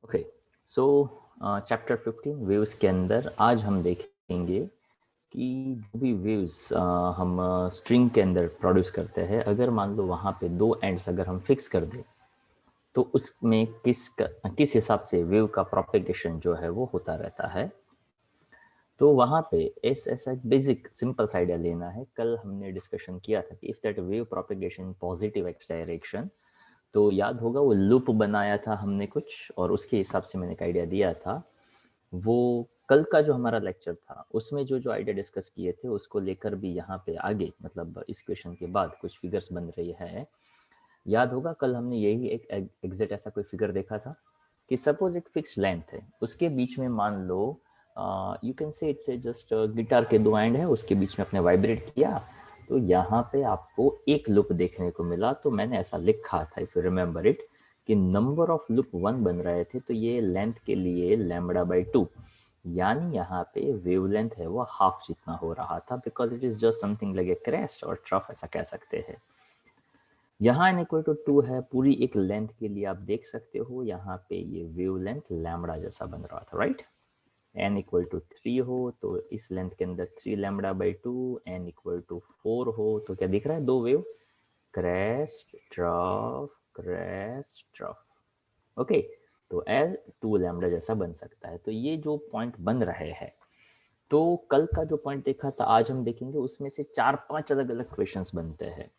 Okay, सो chapter 15 waves के अंदर आज हम देखेंगे कि जो भी वेव्स हम स्ट्रिंग के अंदर प्रोड्यूस करते हैं, अगर मान लो वहाँ पे दो एंड्स अगर हम फिक्स कर दें तो उसमें किस हिसाब से वेव का प्रोपेगेशन जो है वो होता रहता है। तो वहाँ पे ऐसा एक बेसिक सिंपल आइडिया लेना है। कल हमने डिस्कशन किया था कि if that wave propagation positive x direction, तो याद होगा वो लूप बनाया था हमने कुछ, और उसके हिसाब से मैंने एक आइडिया दिया था। वो कल का जो हमारा लेक्चर था उसमें जो जो आइडिया डिस्कस किए थे उसको लेकर भी यहाँ पे आगे, मतलब इस क्वेश्चन के बाद कुछ फिगर्स बन रही है। याद होगा कल हमने यही एक एग्जैक्ट ऐसा कोई फिगर देखा था कि सपोज एक फिक्स लेंथ है, उसके बीच में मान लो you can say it's just guitar के दो एंड है, उसके बीच में अपने वाइब्रेट किया, तो यहाँ पे आपको एक लूप देखने को मिला। तो मैंने ऐसा लिखा था, इफ यू रिमेम्बर इट, कि नंबर ऑफ लूप 1 बन रहे थे, तो ये लेंथ के लिए λ/2, यानी यहाँ पे वेवलेंथ है वो हाफ जितना हो रहा था, because it is just something like a crest और ट्रफ ऐसा कह सकते हैं। यहाँ n इक्वल टू 2 है, पूरी एक लेंथ के लिए आप देख सकते हो यहाँ पे ये वेवलेंथ लैम्बडा जैसा बन रहा था, राइट। n इक्वल टू 3 हो तो इस लेंथ के अंदर 3 λ/2, n इक्वल टू 4 हो तो क्या दिख रहा है, दो वेव, क्रेस्ट ट्रफ। ओके, तो L 2 लैम्बडा जैसा बन सकता है। तो ये जो पॉइंट बन रहे हैं, तो कल का जो पॉइंट देखा था आज हम देखेंगे उसमें से 4-5 अलग अलग क्वेश्चंस बनते हैं।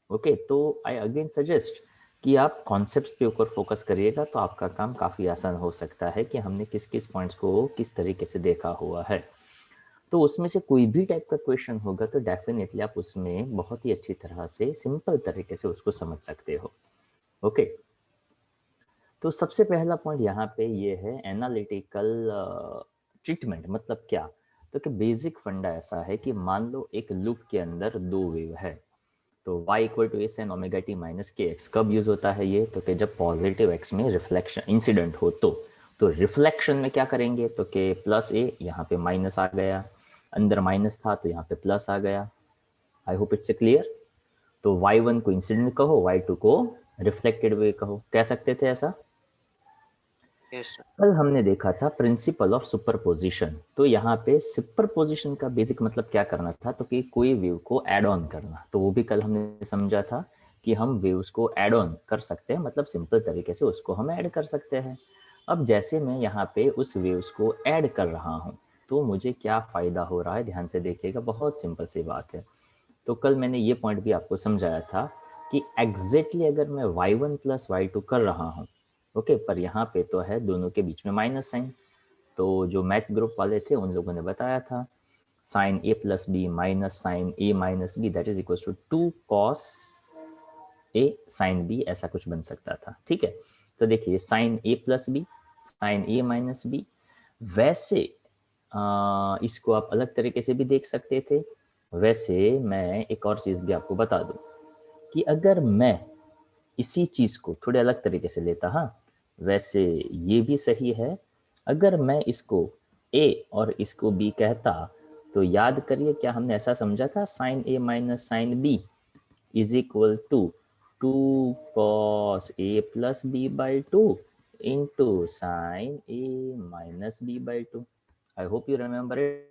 ओके, तो आई अगेन सजेस्ट कि आप कॉन्सेप्ट्स पे ऊपर फोकस करिएगा, तो आपका काम काफ़ी आसान हो सकता है कि हमने किस किस पॉइंट्स को किस तरीके से देखा हुआ है। तो उसमें से कोई भी टाइप का क्वेश्चन होगा तो डेफिनेटली आप उसमें बहुत ही अच्छी तरह से सिंपल तरीके से उसको समझ सकते हो। ओके, तो सबसे पहला पॉइंट यहाँ पे ये है एनालिटिकल ट्रीटमेंट, मतलब क्या। तो कि बेसिक फंडा ऐसा है कि मान लो एक लूप के अंदर दो वेव है, तो y equal to A sine omega T minus K X कब यूज होता है ये, तो कि जब पॉजिटिव x में रिफ्लेक्शन इंसिडेंट हो तो रिफ्लेक्शन में क्या करेंगे, तो कि प्लस ए, यहाँ पे माइनस आ गया, अंदर माइनस था तो यहाँ पे प्लस आ गया। I hope it's clear. तो y1 को इंसिडेंट कहो, y2 को रिफ्लेक्टेड वे कहो, कह सकते थे ऐसा। Yes sir. कल हमने देखा था प्रिंसिपल ऑफ सुपरपोजिशन। तो यहाँ पे सुपरपोजिशन का बेसिक मतलब क्या करना था, तो कि कोई वेव को ऐड ऑन करना। तो वो भी कल हमने समझा था कि हम वेव्स को ऐड ऑन कर सकते हैं, मतलब सिंपल तरीके से उसको हम ऐड कर सकते हैं। अब जैसे मैं यहाँ पे उस वेव्स को ऐड कर रहा हूँ तो मुझे क्या फ़ायदा हो रहा है, ध्यान से देखिएगा, बहुत सिंपल सी बात है। तो कल मैंने ये पॉइंट भी आपको समझाया था कि एग्जैक्टली अगर मैं y1 प्लस y2 कर रहा हूँ, ओके, पर यहाँ पे तो है दोनों के बीच में माइनस साइन। तो जो मैथ्स ग्रुप वाले थे उन लोगों ने बताया था sine A plus B minus sine A minus B that is equal to 2 cos A sine B, ऐसा कुछ बन सकता था। ठीक है, तो देखिए sine A plus B, sine A minus B. वैसे इसको आप अलग तरीके से भी देख सकते थे। वैसे मैं एक और चीज़ भी आपको बता दूं कि अगर मैं इसी चीज़ को थोड़े अलग तरीके से लेता, हाँ, वैसे ये भी सही है। अगर मैं इसको ए और इसको बी कहता, तो याद करिए क्या हमने ऐसा समझा था, sine A minus sine B is equal to 2 cos A plus B by 2 into sine A minus B by 2। I hope you remember it.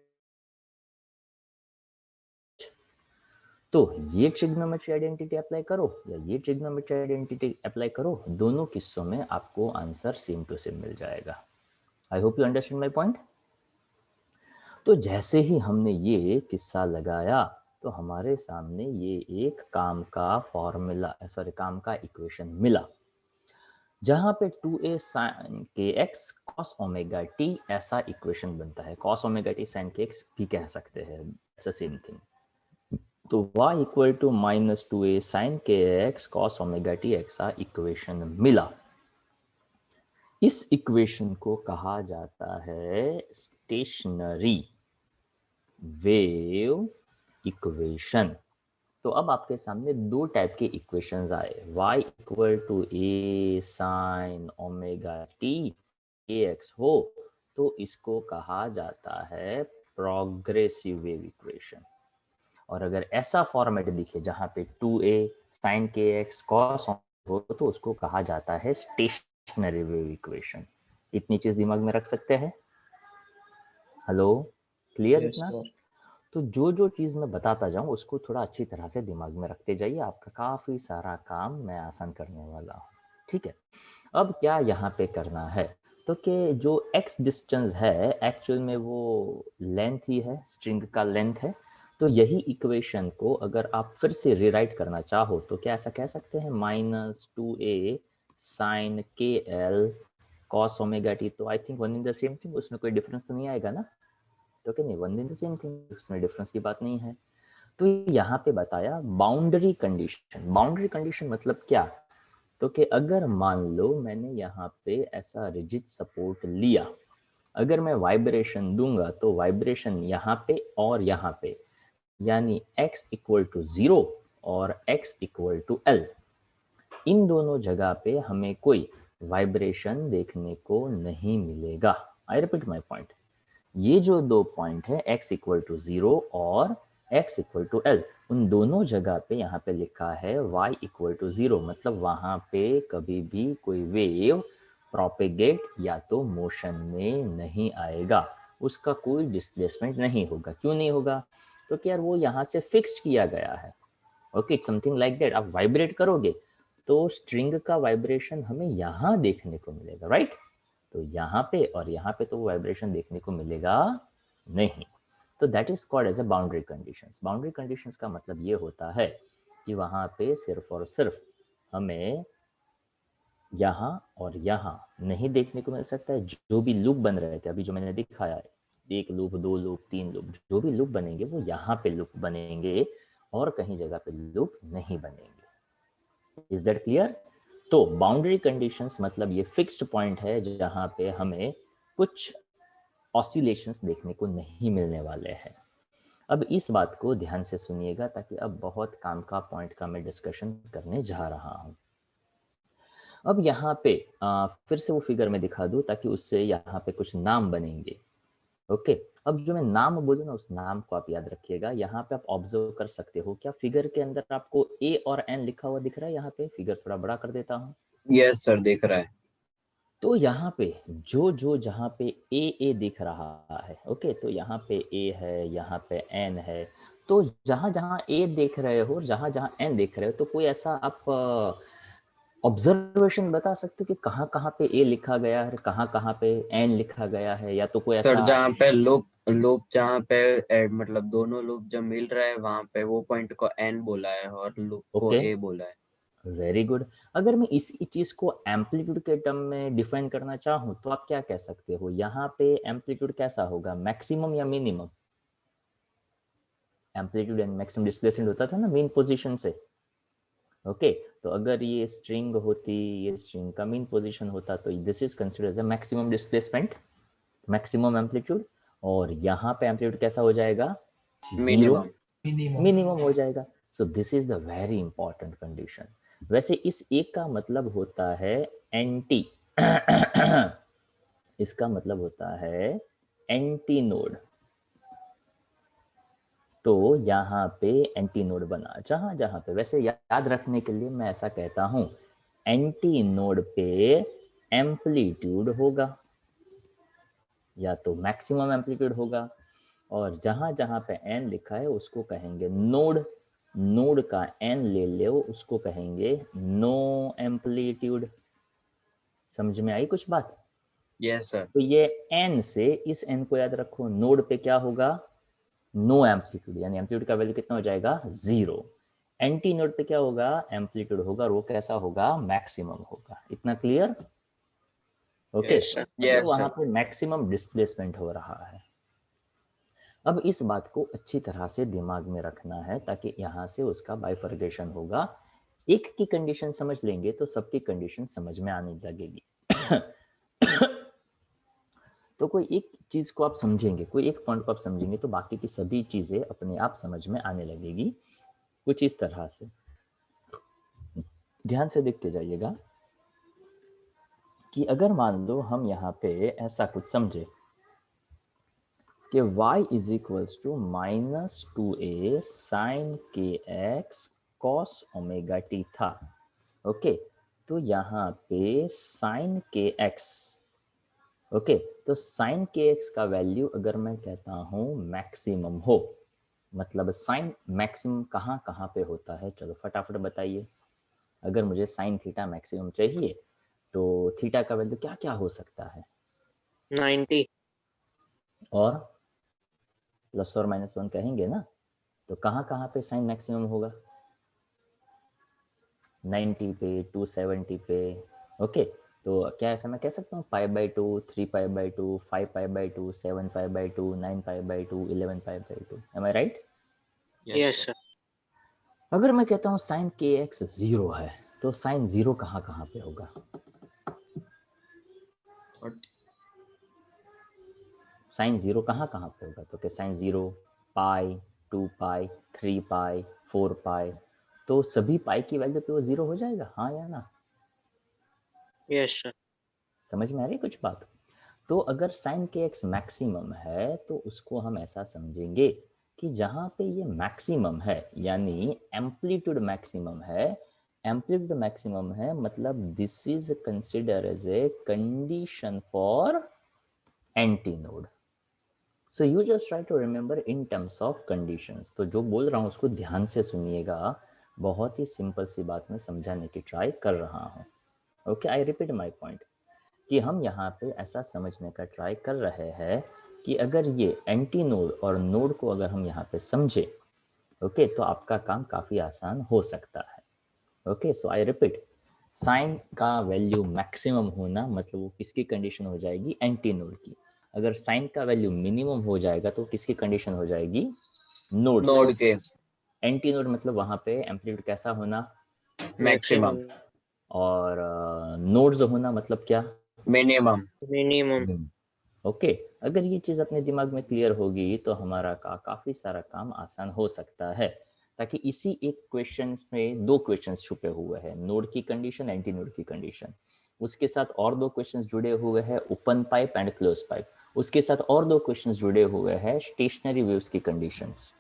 तो ये ट्रिग्नोमेट्री आइडेंटिटी अप्लाई करो या ये ट्रिग्नोमेट्री आइडेंटिटी अप्लाई करो, दोनों किस्सों में आपको आंसर सेम टू सेम मिल जाएगा। आई hope you understand my point. तो जैसे ही हमने ये किस्सा लगाया तो हमारे सामने ये एक काम का फॉर्मूला, सॉरी काम का इक्वेशन मिला, जहां पे 2a sin K X cos omega T ऐसा इक्वेशन बनता है। Cos omega T sine K X भी कह सकते हैं, इट्स द सेम थिंग। तो y equal to minus 2a sine K X cos omega T ऐसा इक्वेशन मिला। इस इक्वेशन को कहा जाता है स्टेशनरी वेव इक्वेशन। तो अब आपके सामने दो टाइप के इक्वेशंस आए, y equal to A sine omega T A X हो तो इसको कहा जाता है प्रोग्रेसिव वेव इक्वेशन। और अगर ऐसा फॉर्मेट दिखे जहां पे 2a sine K X cos हो तो उसको कहा जाता है स्टेशनरी वेव इक्वेशन। इतनी चीज दिमाग में रख सकते हैं? हेलो, क्लियर यस इतना? सर। तो जो जो चीज़ मैं बताता जाऊँ उसको थोड़ा अच्छी तरह से दिमाग में रखते जाइए, आपका काफ़ी सारा काम मैं आसान करने वाला हूँ, ठीक है? अब क्या यहाँ पे करना है, तो कि जो x डिस्टेंस है एक्चुअल में वो लेंथ ही है, स्ट्रिंग का लेंथ है। तो यही इक्वेशन को अगर आप फिर से रिराइट करना चाहो तो क्या ऐसा कह सकते हैं, -2a sin kl cos omega t, तो I think one in the same thing, उसमें कोई डिफरेंस तो नहीं आएगा ना? तो क्या नहीं, one in the same thing, उसमें डिफरेंस की बात नहीं है। तो यहाँ पे बताया बाउंड्री कंडीशन। बाउंड्री कंडीशन मतलब क्या, तो कि अगर मान लो मैंने यहाँ पे ऐसा रिजिड सपोर्ट लिया, अगर मैं वाइब्रेशन दूंगा तो वाइब्रेशन यहाँ पे और यहाँ पे, यानी x इक्वल टू 0 और x इक्वल टू l, इन दोनों जगह पे हमें कोई वाइब्रेशन देखने को नहीं मिलेगा। आई रिपीट माई पॉइंट, ये जो दो पॉइंट है x इक्वल टू 0 और x इक्वल टू l, उन दोनों जगह पे यहाँ पे लिखा है y इक्वल टू 0, मतलब वहां पे कभी भी कोई वेव प्रोपेगेट या तो मोशन में नहीं आएगा, उसका कोई डिस्प्लेसमेंट नहीं होगा। क्यों नहीं होगा, तो क्या यार वो यहाँ से फिक्स्ड किया गया है। Okay, it's something like that. आप वाइब्रेट करोगे तो स्ट्रिंग का वाइब्रेशन हमें यहाँ देखने को मिलेगा, राइट? तो यहाँ पे और यहाँ पे तो वाइब्रेशन देखने को मिलेगा नहीं। तो that is called as a boundary conditions. Boundary conditions का मतलब ये होता है कि वहाँ पे सिर्फ और सिर्फ हमें यहाँ और यहाँ नहीं देखने को मिल सकता है। जो भी लूप बन रहे थे अभी जो मैंने दिखाया है, एक लूप, दो लूप, तीन लूप, जो भी लूप बनेंगे वो यहाँ पे लूप बनेंगे और कहीं जगह पे लूप नहीं बनेंगे। Is that clear? तो बाउंड्री कंडीशंस मतलब ये फिक्स्ड पॉइंट है जहाँ पे हमें कुछ ऑसिलेशंस देखने को नहीं मिलने वाले हैं। अब इस बात को ध्यान से सुनिएगा ताकि अब बहुत काम का पॉइंट का मैं डिस्कशन करने जा रहा हूँ। अब यहाँ पे फिर से वो फिगर में दिखा दूँ ताकि उससे यहाँ पे कुछ नाम बनेंगे। ओके, अब जो मैं नाम बोलूँ ना उस नाम को आप याद रखिएगा। यहाँ पे आप ऑब्जर्व कर सकते हो, क्या फिगर के अंदर आपको ए और एन लिखा हुआ दिख रहा है? यहाँ पे फिगर थोड़ा बड़ा कर देता हूँ। यस सर, दिख रहा है। तो यहाँ पे जो जो जहाँ पे ए दिख रहा है, ओके, तो यहाँ पे ए है, यहाँ पे एन है। तो जहाँ जहाँ ए देख रहे हो, जहाँ जहाँ एन देख रहे हो, तो कोई ऐसा आप ऑब्जर्वेशन बता सकते हो कि कहाँ कहाँ पे ए लिखा गया है, कहाँ कहाँ पे एन लिखा गया है, या तो कोई सर ऐसा? जहाँ पे लूप लूप जहाँ पे मतलब दोनों लूप जब मिल रहा है वहां पे वो पॉइंट को एन बोला है और लूप को ओके, ए बोला है। Very good. अगर मैं इसी चीज को एम्पलीट्यूड के टर्म में डिफाइन करना चाहूँ तो आप क्या कह सकते हो? यहाँ पे एम्पलीट्यूड कैसा होगा, मैक्सिमम या minimum? Amplitude and maximum displacement होता था ना मेन पोजीशन से। ओके, तो अगर ये स्ट्रिंग होती, ये स्ट्रिंग का मेन पोजीशन होता, तो this is considered as a maximum displacement, maximum amplitude. और यहाँ पे एम्पलीट्यूड कैसा हो जाएगा? Zero, minimum. मिनिमम हो जाएगा। सो this is the very important condition. वैसे इस एक का मतलब होता है एंटी इसका मतलब होता है एंटी नोड। तो यहाँ पे एंटी नोड बना जहां जहां पे, वैसे याद रखने के लिए मैं ऐसा कहता हूं, एंटी नोड पे एम्पलीट्यूड होगा या तो मैक्सिमम एम्पलीट्यूड होगा, और जहां जहां पे एन लिखा है उसको कहेंगे नोड। नोड का एन ले लो उसको कहेंगे नो एम्पलीट्यूड। समझ में आई कुछ बात? Yes sir. तो ये एन से इस एन को याद रखो, नोड पे क्या होगा? नो एम्पलीट्यूड, यानी एम्पलीट्यूड का वैल्यू कितना हो जाएगा? जीरो। एंटी नोड पे क्या होगा? एम्पलीट्यूड होगा, और वो कैसा होगा? मैक्सिमम होगा। इतना क्लियर? Okay, yes sir. मतलब यस वहां सर। पे मैक्सिमम डिस्प्लेसमेंट हो रहा है। अब इस बात को अच्छी तरह से दिमाग में रखना है ताकि यहाँ से उसका बाइफर्गेशन होगा। एक की कंडीशन समझ लेंगे तो सबकी कंडीशन समझ में आने लगेगी। तो कोई एक चीज को आप समझेंगे, कोई एक पॉइंट को आप समझेंगे तो बाकी की सभी चीजें अपने आप समझ में आने लगेगी। कुछ इस तरह से ध्यान से देखते जाइएगा कि अगर मान लो हम यहाँ पे ऐसा कुछ समझे कि y is equals to -2a sine K X cos omega T था। ओके, तो यहाँ पे साइन के एक्स ओके, तो साइन के एक्स का वैल्यू अगर मैं कहता हूँ मैक्सिमम हो, मतलब साइन मैक्सिमम कहाँ कहाँ पे होता है, चलो फटाफट बताइए। अगर मुझे साइन थीटा मैक्सिमम चाहिए तो थीटा का वैल्यू क्या क्या हो सकता है? 90 और प्लस और माइनस 1 कहेंगे ना, तो कहाँ कहाँ पे साइन मैक्सिमम होगा? 90 पे, 270 पे। ओके, तो क्या ऐसा मैं कह सकता हूँ π/2, 3π/2, 5π/2, 7π/2, 9π/2, 11π/2? एम आई राइट? Yes sir. अगर मैं कहता हूँ साइन के एक्स 0 है, तो साइन 0 कहाँ कहाँ पे होगा? साइन 0 कहाँ कहाँ पे होगा? तो क्या साइन 0, पाई, 2π, 3π, 4π, तो सभी पाई की वैल्यू पे वो 0 हो जाएगा, हाँ या ना? Yes sir. समझ में आ रही है कुछ बात? तो अगर साइन के एक्स मैक्सिमम है तो उसको हम ऐसा समझेंगे कि जहाँ पे ये मैक्सिमम है, यानी एम्पलीट्यूड मैक्सिमम है, एम्पलीट्यूड मैक्सिमम है मतलब this is consider as a condition for anti node. So you just try to remember in terms of conditions. तो जो बोल रहा हूँ उसको ध्यान से सुनिएगा, बहुत ही सिंपल सी बात में समझाने की ट्राई कर रहा हूँ। Okay, I repeat my point कि हम यहाँ पे ऐसा समझने का ट्राई कर रहे हैं कि अगर ये एंटी नोड और नोड को अगर हम यहाँ पे समझे, ओके, तो आपका काम काफ़ी आसान हो सकता है। Okay, so I repeat, sine का वैल्यू मैक्सिमम होना मतलब वो किसकी कंडीशन हो जाएगी? एंटी नोड की। अगर साइन का वैल्यू मिनिमम हो जाएगा तो किसकी कंडीशन हो जाएगी? नोड्स। नोड के एंटी नोड मतलब वहाँ पे एम्पलीट्यूड कैसा होना? मैक्सिमम और नोड्स होना मतलब क्या? मिनिमम। मिनिमम। ओके, अगर ये चीज़ अपने दिमाग में क्लियर होगी तो हमारा काफ़ी सारा काम आसान हो सकता है। ताकि इसी एक क्वेश्चन में दो क्वेश्चंस छुपे हुए हैं, नोड की कंडीशन, एंटी नोड की कंडीशन। उसके साथ और दो क्वेश्चंस जुड़े हुए हैं, open pipe and close pipe. उसके साथ और दो क्वेश्चंस जुड़े हुए हैं, स्टेशनरी वेव्स की कंडीशंस।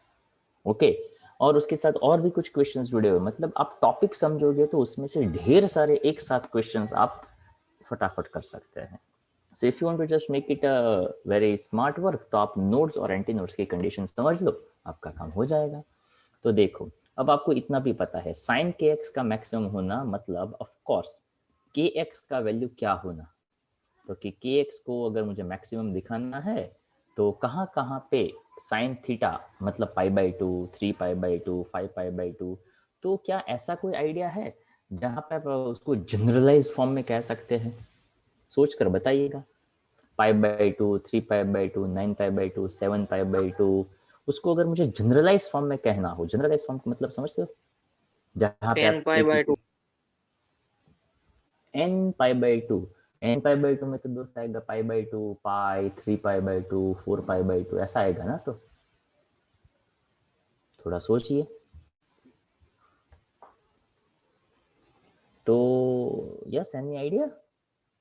ओके, और उसके साथ और भी कुछ क्वेश्चंस जुड़े हुए, मतलब आप टॉपिक समझोगे तो उसमें से ढेर सारे एक साथ क्वेश्चंस आप फटाफट कर सकते हैं। So if you want to just make it a very smart work, तो आप नोड्स और एंटी नोड्स की कंडीशन समझ लो, आपका काम हो जाएगा। तो देखो, अब आपको इतना भी पता है साइन के एक्स का मैक्सिमम होना मतलब ऑफ कोर्स के एक्स का वैल्यू क्या होना। तो कि के एक्स को अगर मुझे मैक्सिमम दिखाना है तो कहाँ कहाँ पे साइन थीटा मतलब π/2, 3π/2, 5π/2, तो क्या ऐसा कोई आइडिया है जहाँ पे आप उसको जनरलाइज फॉर्म में कह सकते हैं? सोच कर बताइएगा। π/2, 3π/2, 9π/2, 7π/2, उसको अगर मुझे जनरलाइज फॉर्म में कहना हो, जनरलाइज फॉर्म का मतलब समझते हो? जहाँ पे 10 आप π/2। n π/2, n π/2 में तो दोस्त आएगा π/2, पाई, 3π/2, 4π/2, ऐसा आएगा ना? तो थोड़ा सोचिए। तो यस, एनी आइडिया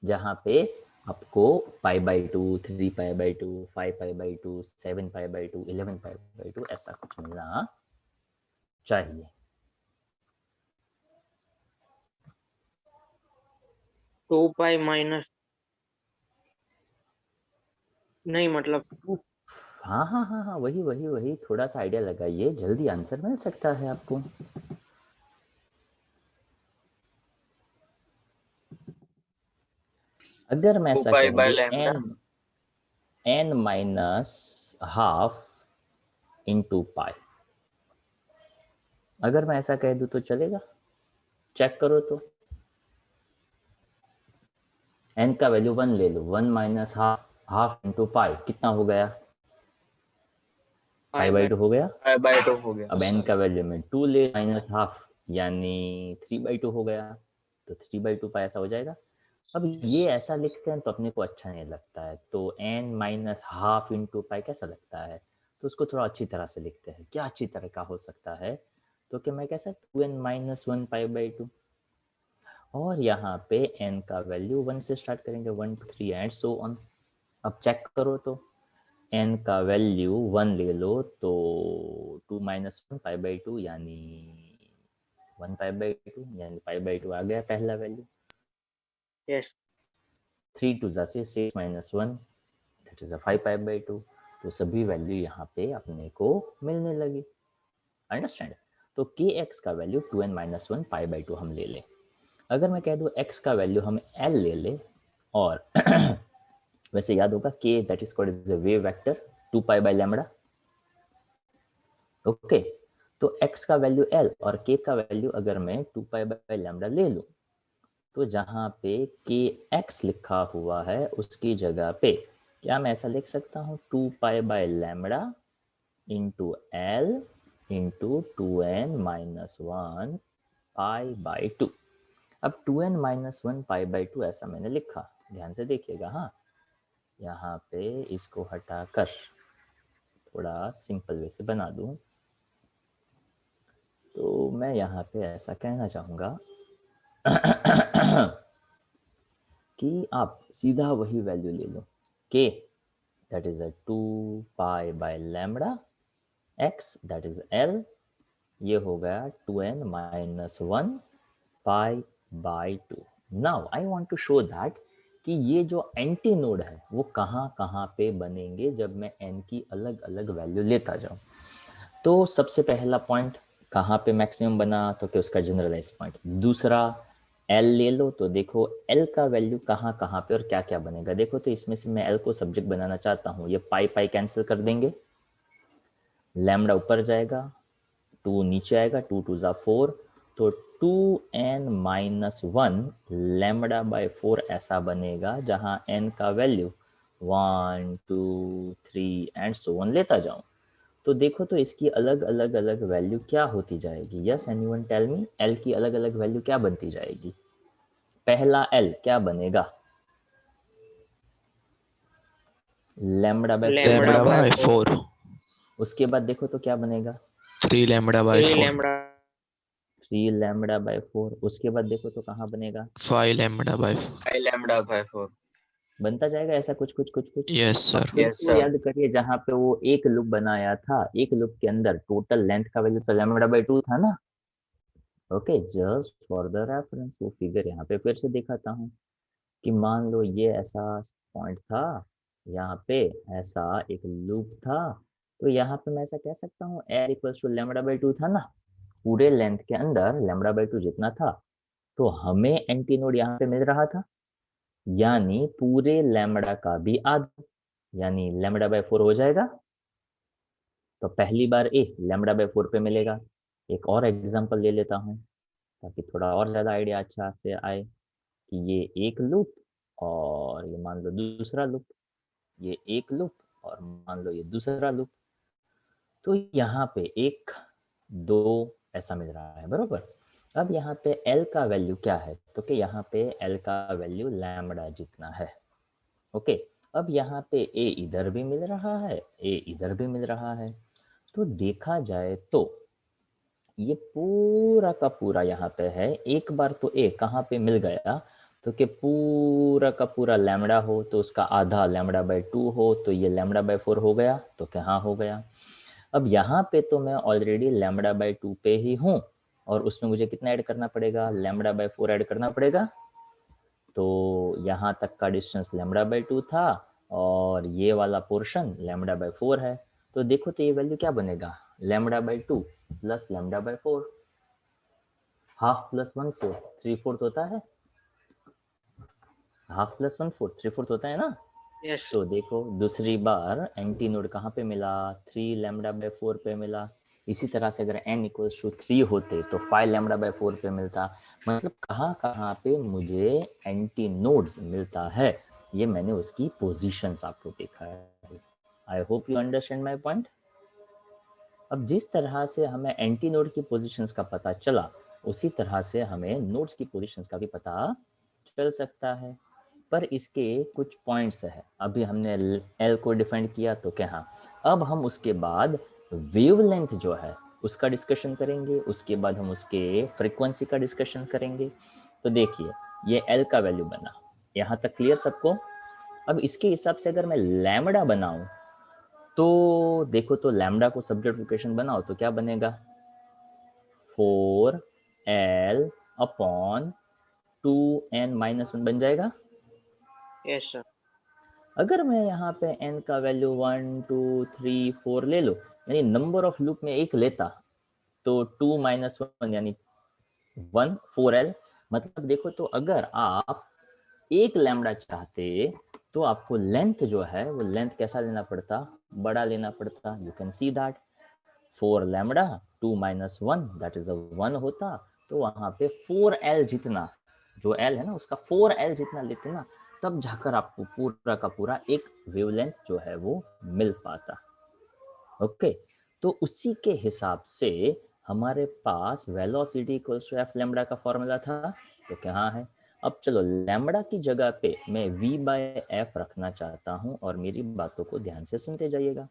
जहाँ पे आपको π/2, 3π/2, 5π/2, 7π/2, 11π/2 ऐसा कुछ मिलना चाहिए। 2π माइनस, नहीं मतलब हाँ हाँ हाँ हाँ, वही वही वही, थोड़ा सा आइडिया लगाइए, जल्दी आंसर मिल सकता है आपको। अगर मैं 2 ऐसा पाई कह बाय दूं lambda. n minus half into pi, अगर मैं ऐसा कह दूं तो चलेगा? चेक करो तो। n का वैल्यू 1 ले लो, 1 minus half, half into pi कितना हो गया? π/2 हो गया। पाई बाय 2 हो गया। अब n का वैल्यू में 2 ले, माइनस हाफ यानी 3/2 हो गया, तो 3/2 पाई ऐसा हो जाएगा। अब ये ऐसा लिखते हैं तो अपने को अच्छा नहीं लगता है, तो n minus half into pi कैसा लगता है? तो उसको थोड़ा अच्छी तरह से लिखते हैं। क्या अच्छी तरह का हो सकता है? तो क्या मैं कह सकता हूँ 2n माइनस 1 π/2, और यहाँ पे n का वैल्यू 1 से स्टार्ट करेंगे, 1 2 3 एंड सो ऑन। अब चेक करो तो n का वैल्यू 1 ले लो तो 2 माइनस 1 π/2 यानी 1 π/2, यानी π/2 आ गया पहला वैल्यू। यस। 3 टू से 6 minus 1 that is 5 pi by 2। तो सभी वैल्यू यहाँ पे अपने को मिलने लगी। अंडरस्टैंड? तो के एक्स का value 2n minus 1 pi by 2 हम ले लें। अगर मैं कह दूँ एक्स का वैल्यू हम एल ले लें, और वैसे याद होगा के that is called as a wave vector 2 pi by lambda. Okay, तो x का वैल्यू l और k का वैल्यू अगर मैं 2 पाई बाई लैम्बडा ले लूं, तो जहां पे kx लिखा हुआ है उसकी जगह पे क्या मैं ऐसा लिख सकता हूं 2 pi by lambda into L into 2n minus 1 pi by 2। अब 2n माइनस 1 पाई बाई 2 ऐसा मैंने लिखा, ध्यान से देखिएगा। हाँ, यहाँ पे इसको हटाकर थोड़ा सिंपल वे से बना दूं, तो मैं यहाँ पे ऐसा कहना चाहूँगा कि आप सीधा वही वैल्यू ले लो, k that is 2 pi by lambda, x that is l, ये हो गया 2n minus 1 pi by 2। Now I want to show that कि ये जो एंटी नोड है वो कहाँ कहाँ पे बनेंगे जब मैं n की अलग अलग वैल्यू लेता जाऊँ। तो सबसे पहला पॉइंट कहाँ पे मैक्सिमम बना, तो कि उसका जनरलाइज पॉइंट। दूसरा L ले लो, तो देखो L का वैल्यू कहाँ कहाँ पे और क्या क्या बनेगा। देखो तो इसमें से मैं L को सब्जेक्ट बनाना चाहता हूँ, ये पाई पाई कैंसिल कर देंगे, लैम्बडा ऊपर जाएगा, 2 नीचे आएगा, 2 2 जा 4, तो 2n माइनस 1 लैम्बडा बाय 4 ऐसा बनेगा जहाँ n का वैल्यू 1 2 3 एंड सो ऑन लेता जाऊँ। तो देखो तो इसकी अलग अलग अलग वैल्यू क्या होती जाएगी। Yes, anyone tell me, L की अलग अलग वैल्यू क्या बनती जाएगी। पहला एल क्या बनेगा, लैम्बडा बाय 4 लैम्बडा बाय 4। उसके बाद देखो तो क्या बनेगा 3 lambda by 3 4। Lambda 3 lambda by 4। उसके बाद देखो तो कहाँ बनेगा 5 लैम्बडा बाय 4। 5 lambda by 4। बनता जाएगा ऐसा कुछ कुछ कुछ कुछ। यस अब सर। फिर यस से सर। याद करिए, जहाँ पे वो एक लूप बनाया था, एक लूप के अंदर टोटल लेंथ का वैल्यू तो लैम्बडा बाय 2 था ना। Okay, just for the reference वो फिगर यहाँ पे फिर से दिखाता हूँ कि मान लो ये ऐसा पॉइंट था, यहाँ पे ऐसा एक लूप था, तो यहाँ पे मैं ऐसा कह सकता हूँ L equals to lambda by 2 था ना। पूरे लेंथ के अंदर लैम्बडा बाई 2 जितना था, तो हमें एंटी नोड यहाँ पे मिल रहा था, यानी पूरे लैम्बडा का भी आधा, यानी लैम्बडा बाई 4 हो जाएगा। तो पहली बार ए लैम्बडा बाई 4 पे मिलेगा। एक और एग्जांपल ले लेता हूँ ताकि थोड़ा और ज़्यादा आइडिया अच्छा से आए कि ये एक लूप और ये मान लो दूसरा लूप, ये एक लूप और मान लो ये दूसरा लूप। तो यहाँ पे 1 2 ऐसा मिल रहा है, बरोबर। अब यहाँ पे L का वैल्यू क्या है, तो कि यहाँ पे L का वैल्यू लैम्बडा जितना है। ओके, अब यहाँ पे A इधर भी मिल रहा है, A इधर भी मिल रहा है। तो देखा जाए तो ये पूरा का पूरा यहाँ पे है। एक बार तो A कहाँ पे मिल गया, तो कि पूरा का पूरा लैम्बडा हो तो उसका आधा लैम्बडा बाई 2 हो, तो ये लैम्बडा बाई 4 हो गया, तो क्या हाँ हो गया। अब यहाँ पे तो मैं ऑलरेडी लैम्बडा बाई 2 पे ही हूँ, और उसमें मुझे कितना ऐड करना पड़ेगा, लैम्बडा बाई 4 ऐड करना पड़ेगा। तो यहाँ तक का डिस्टेंस लैम्बडा बाई 2 था और ये वाला पोर्शन लैम्बडा बाई 4 है। तो देखो तो ये वैल्यू क्या बनेगा, lambda by 2 plus lambda by 4, half plus 1/4 3/4 होता है, हाफ प्लस 1/4 3/4 होता है ना। यस तो देखो दूसरी बार एंटी नोड कहाँ पे मिला, 3 लैम्बडा बाई 4 पे मिला। इसी तरह से अगर n इक्वल्स टू 3 होते तो 5 लैम्बडा बाई 4 पे मिलता। मतलब कहाँ कहाँ पे मुझे एंटी नोड्स मिलता है, ये मैंने उसकी पोजीशंस आपको देखा है। आई hope you understand my point. अब जिस तरह से हमें एंटी नोड की पोजीशंस का पता चला, उसी तरह से हमें नोड्स की पोजीशंस का भी पता चल सकता है। पर इसके कुछ पॉइंट्स है। अभी हमने एल को डिफाइन किया, तो क्या हाँ, अब हम उसके बाद वेवलेंथ जो है उसका डिस्कशन करेंगे, उसके बाद हम उसके फ्रीक्वेंसी का डिस्कशन करेंगे। तो देखिए ये एल का वैल्यू बना, यहाँ तक क्लियर सबको। अब इसके हिसाब से अगर मैं लैम्बडा बनाऊं, तो देखो तो लैम्बडा को सब्जेक्ट इक्वेशन बनाओ तो क्या बनेगा, 4l अपॉन 2n माइनस 1 बन जाएगा। Yes sir. अगर मैं यहाँ पे n का वैल्यू 1 2 3 4 ले लो, यानी नंबर ऑफ लूप में एक लेता, तो 2 माइनस 1 यानी 1 4l। मतलब देखो, तो अगर आप एक लैम्बडा चाहते तो आपको लेंथ जो है वो लेंथ कैसा लेना पड़ता, बड़ा लेना पड़ता। You can see that 4 lambda 2 minus 1 that is a 1 होता, तो वहां पे 4l जितना, जो l है ना उसका 4l जितना लेते ना, तब जाकर आपको पूरा का पूरा एक वेवलेंथ जो है वो मिल पाता। ओके, तो उसी के हिसाब से हमारे पास velocity equals to F lambda का फॉर्मूला था, तो क्या है। अब चलो लैम्बडा की जगह पे मैं v बाय एफ रखना चाहता हूँ, और मेरी बातों को ध्यान से सुनते जाइएगा।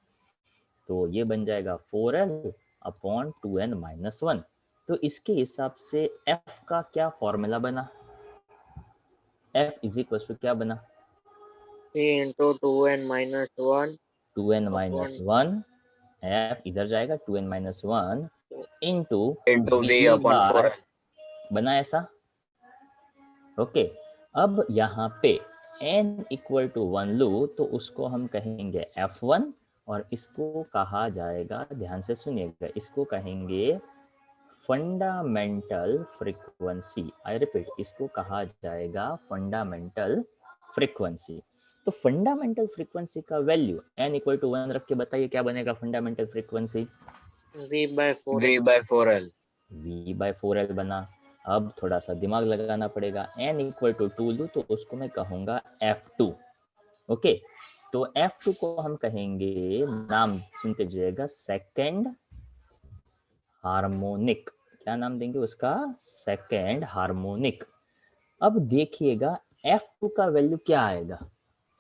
तो ये बन जाएगा 4l अपॉन 2n माइनस 1। तो इसके हिसाब से f का क्या फॉर्मूला बना, f इज इक्वल टू क्या बना, 3 into 2n minus 1 2n minus upon 1, f इधर जाएगा 2n minus 1 into into v v upon bye, 4l। बना ऐसा। ओके, अब यहाँ पे n इक्वल टू 1 लो तो उसको हम कहेंगे f1, और इसको कहा जाएगा, ध्यान से सुनिएगा, इसको कहेंगे फंडामेंटल फ्रीक्वेंसी। आई रिपीट, इसको कहा जाएगा फंडामेंटल फ्रीक्वेंसी। तो फंडामेंटल फ्रीक्वेंसी का वैल्यू n इक्वल टू 1 रख के बताइए क्या बनेगा fundamental frequency, v by 4l। v by 4l। v by 4l बना। अब थोड़ा सा दिमाग लगाना पड़ेगा, n इक्वल टू 2 लूँ तो उसको मैं कहूँगा f2। ओके, तो f2 को हम कहेंगे, नाम सुनते जाइएगा, सेकेंड हार्मोनिक। क्या नाम देंगे उसका, सेकेंड हार्मोनिक। अब देखिएगा f2 का वैल्यू क्या आएगा,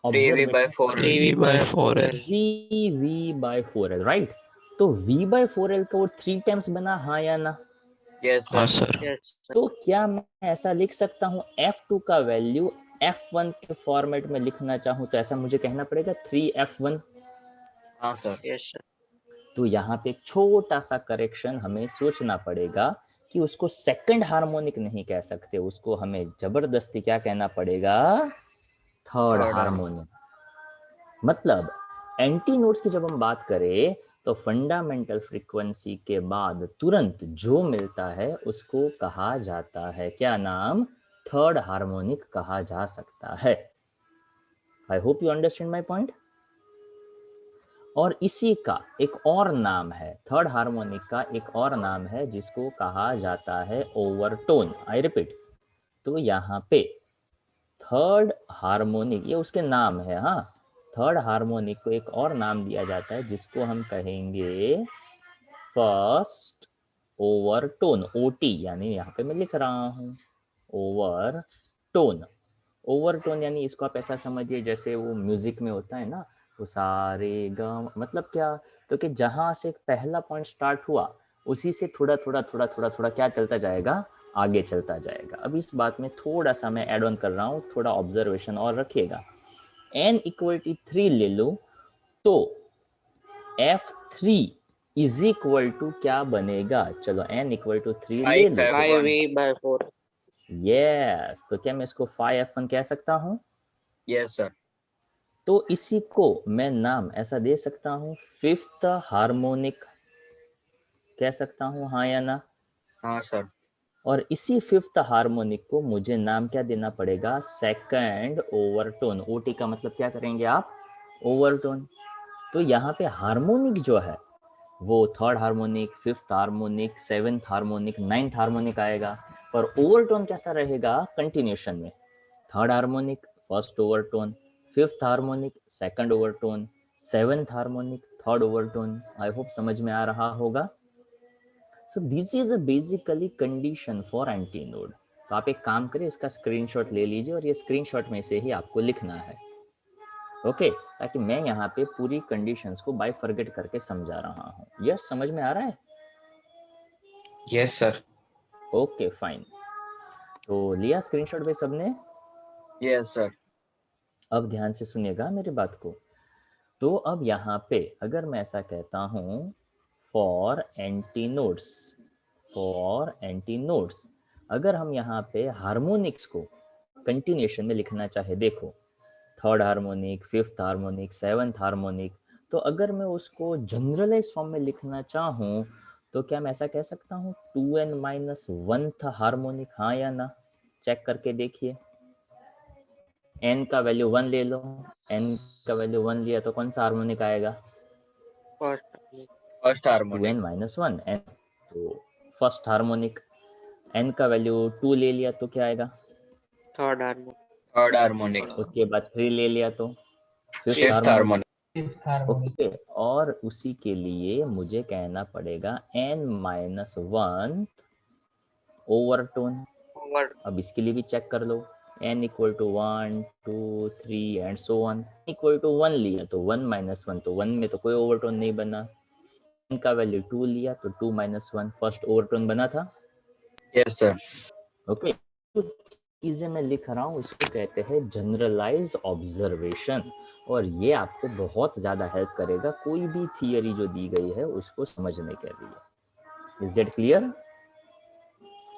3v by 4l। 3v by 4l। v by 4l, right. तो v बाय 4l का वो 3 टाइम्स बना, हाँ या ना। यस हाँ सर। सर। Yes sir. तो क्या मैं ऐसा लिख सकता हूँ f2 का वैल्यू f1 के फॉर्मेट में लिखना चाहूँ तो ऐसा मुझे कहना पड़ेगा 3f1। हाँ सर। Yes sir. तो यहाँ पे एक छोटा सा करेक्शन हमें सोचना पड़ेगा कि उसको सेकंड हार्मोनिक नहीं कह सकते, उसको हमें जबरदस्ती क्या कहना पड़ेगा, थर्ड Third हार्मोनिक। मतलब एंटी नोड्स की जब हम बात करें तो फंडामेंटल फ्रीक्वेंसी के बाद तुरंत जो मिलता है उसको कहा जाता है क्या नाम, थर्ड हार्मोनिक कहा जा सकता है। आई hope you understand my point. और इसी का एक और नाम है, थर्ड हार्मोनिक का एक और नाम है जिसको कहा जाता है ओवरटोन। आई रिपीट, तो यहाँ पे थर्ड हार्मोनिक ये उसके नाम है, हाँ, थर्ड हार्मोनिक को एक और नाम दिया जाता है जिसको हम कहेंगे फर्स्ट ओवरटोन, ओटी, यानी यहाँ पे मैं लिख रहा हूँ ओवरटोन। ओवरटोन यानी इसको आप ऐसा समझिए जैसे वो म्यूजिक में होता है ना, वो सारे ग, मतलब क्या, तो कि जहां से पहला पॉइंट स्टार्ट हुआ उसी से थोड़ा थोड़ा थोड़ा थोड़ा थोड़ा क्या चलता जाएगा, आगे चलता जाएगा। अब इस बात में थोड़ा सा मैं एड ऑन कर रहा हूँ, थोड़ा ऑब्जर्वेशन और रखिएगा। n इक्वल टू 3 ले लो तो f3 इज इक्वल टू क्या बनेगा, चलो n इक्वल टू 3 ले लो, 5v by 4l। यस, तो क्या मैं इसको 5f1 कह सकता हूँ। Yes sir. तो इसी को मैं नाम ऐसा दे सकता हूँ फिफ्थ हार्मोनिक, कह सकता हूँ हाँ या ना। हाँ सर। और इसी फिफ्थ हार्मोनिक को मुझे नाम क्या देना पड़ेगा, सेकंड ओवरटोन। ओटी का मतलब क्या करेंगे आप, ओवरटोन। तो यहाँ पे हार्मोनिक जो है वो third harmonic, fifth harmonic, seventh harmonic, ninth harmonic आएगा, पर ओवरटोन कैसा रहेगा कंटिन्यूशन में, third harmonic first overtone, fifth harmonic second overtone, seventh harmonic third overtone. I hope समझ में आ रहा होगा। सो this is a basically condition for anti node. तो आप एक काम करिए, इसका स्क्रीनशॉट ले लीजिए और ये स्क्रीनशॉट में से ही आपको लिखना है, ओके, ताकि मैं यहाँ पे पूरी कंडीशंस को बाइफरगेट करके समझा रहा हूँ। यस, समझ में आ रहा है। Yes sir. ओके फाइन, तो लिया स्क्रीनशॉट भाई सबने। Yes sir. अब ध्यान से सुनिएगा मेरी बात को। तो अब यहाँ पे अगर मैं ऐसा कहता हूँ for anti nodes, for anti nodes, अगर हम यहाँ पे हार्मोनिक्स को कंटिन्यूशन में लिखना चाहे, देखो third harmonic, fifth harmonic, seventh harmonic. तो अगर मैं उसको जनरलाइज फॉर्म में लिखना चाहूँ तो क्या मैं ऐसा कह सकता हूँ 2n-1th हार्मोनिक, हाँ या ना? चेक करके देखिए। n का वैल्यू 1 ले लो, n का वैल्यू 1 लिया तो कौन सा हार्मोनिक आएगा? First harmonic. 2n-1 n, तो फर्स्ट हार्मोनिक। n का वैल्यू 2 ले लिया तो क्या आएगा? Third harmonic. Third harmonic. उसके बाद 3 ले लिया तो fifth fifth harmonic. Harmonic. Okay, और उसी के लिए मुझे कहना पड़ेगा n-1 ओवरटोन। ओवर अब इसके लिए भी चेक कर लो, n equal to 1, 2, 3 and so on. Equal to 1 लिया तो 1-1, तो 1 में तो कोई ओवरटोन नहीं बना। n का वैल्यू 2 लिया तो 2-1 फर्स्ट ओवरटोन बना था। Yes sir. ओके, तो चीजें मैं लिख रहा हूँ उसको कहते हैं जनरलाइज ऑब्जर्वेशन, और ये आपको बहुत ज्यादा हेल्प करेगा कोई भी थियरी जो दी गई है उसको समझने के लिए। Is that clear?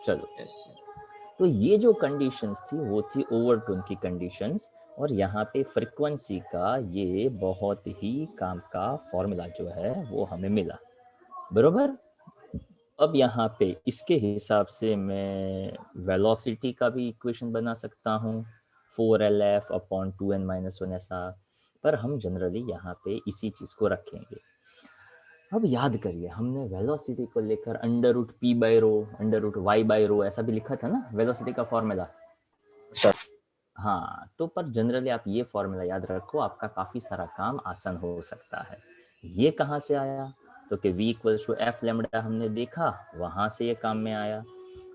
चलो, यस सर। तो ये जो कंडीशंस थी वो थी ओवरटोन की कंडीशंस, और यहाँ पे फ्रीक्वेंसी का ये बहुत ही काम का फॉर्मूला जो है वो हमें मिला, बरोबर। अब यहाँ पे इसके हिसाब से मैं वेलोसिटी का भी इक्वेशन बना सकता हूँ, 4LF अपॉन 2n-1 ऐसा, पर हम जनरली यहाँ पे इसी चीज़ को रखेंगे। अब याद करिए, हमने वेलोसिटी को लेकर √p/ρ, √y/ρ ऐसा भी लिखा था ना, वेलोसिटी का फॉर्मूला। सर। हाँ, तो पर जनरली आप ये फॉर्मूला याद रखो, आपका काफ़ी सारा काम आसान हो सकता है। ये कहाँ से आया? तो कि v equals to F lambda हमने देखा, वहाँ से ये काम में आया।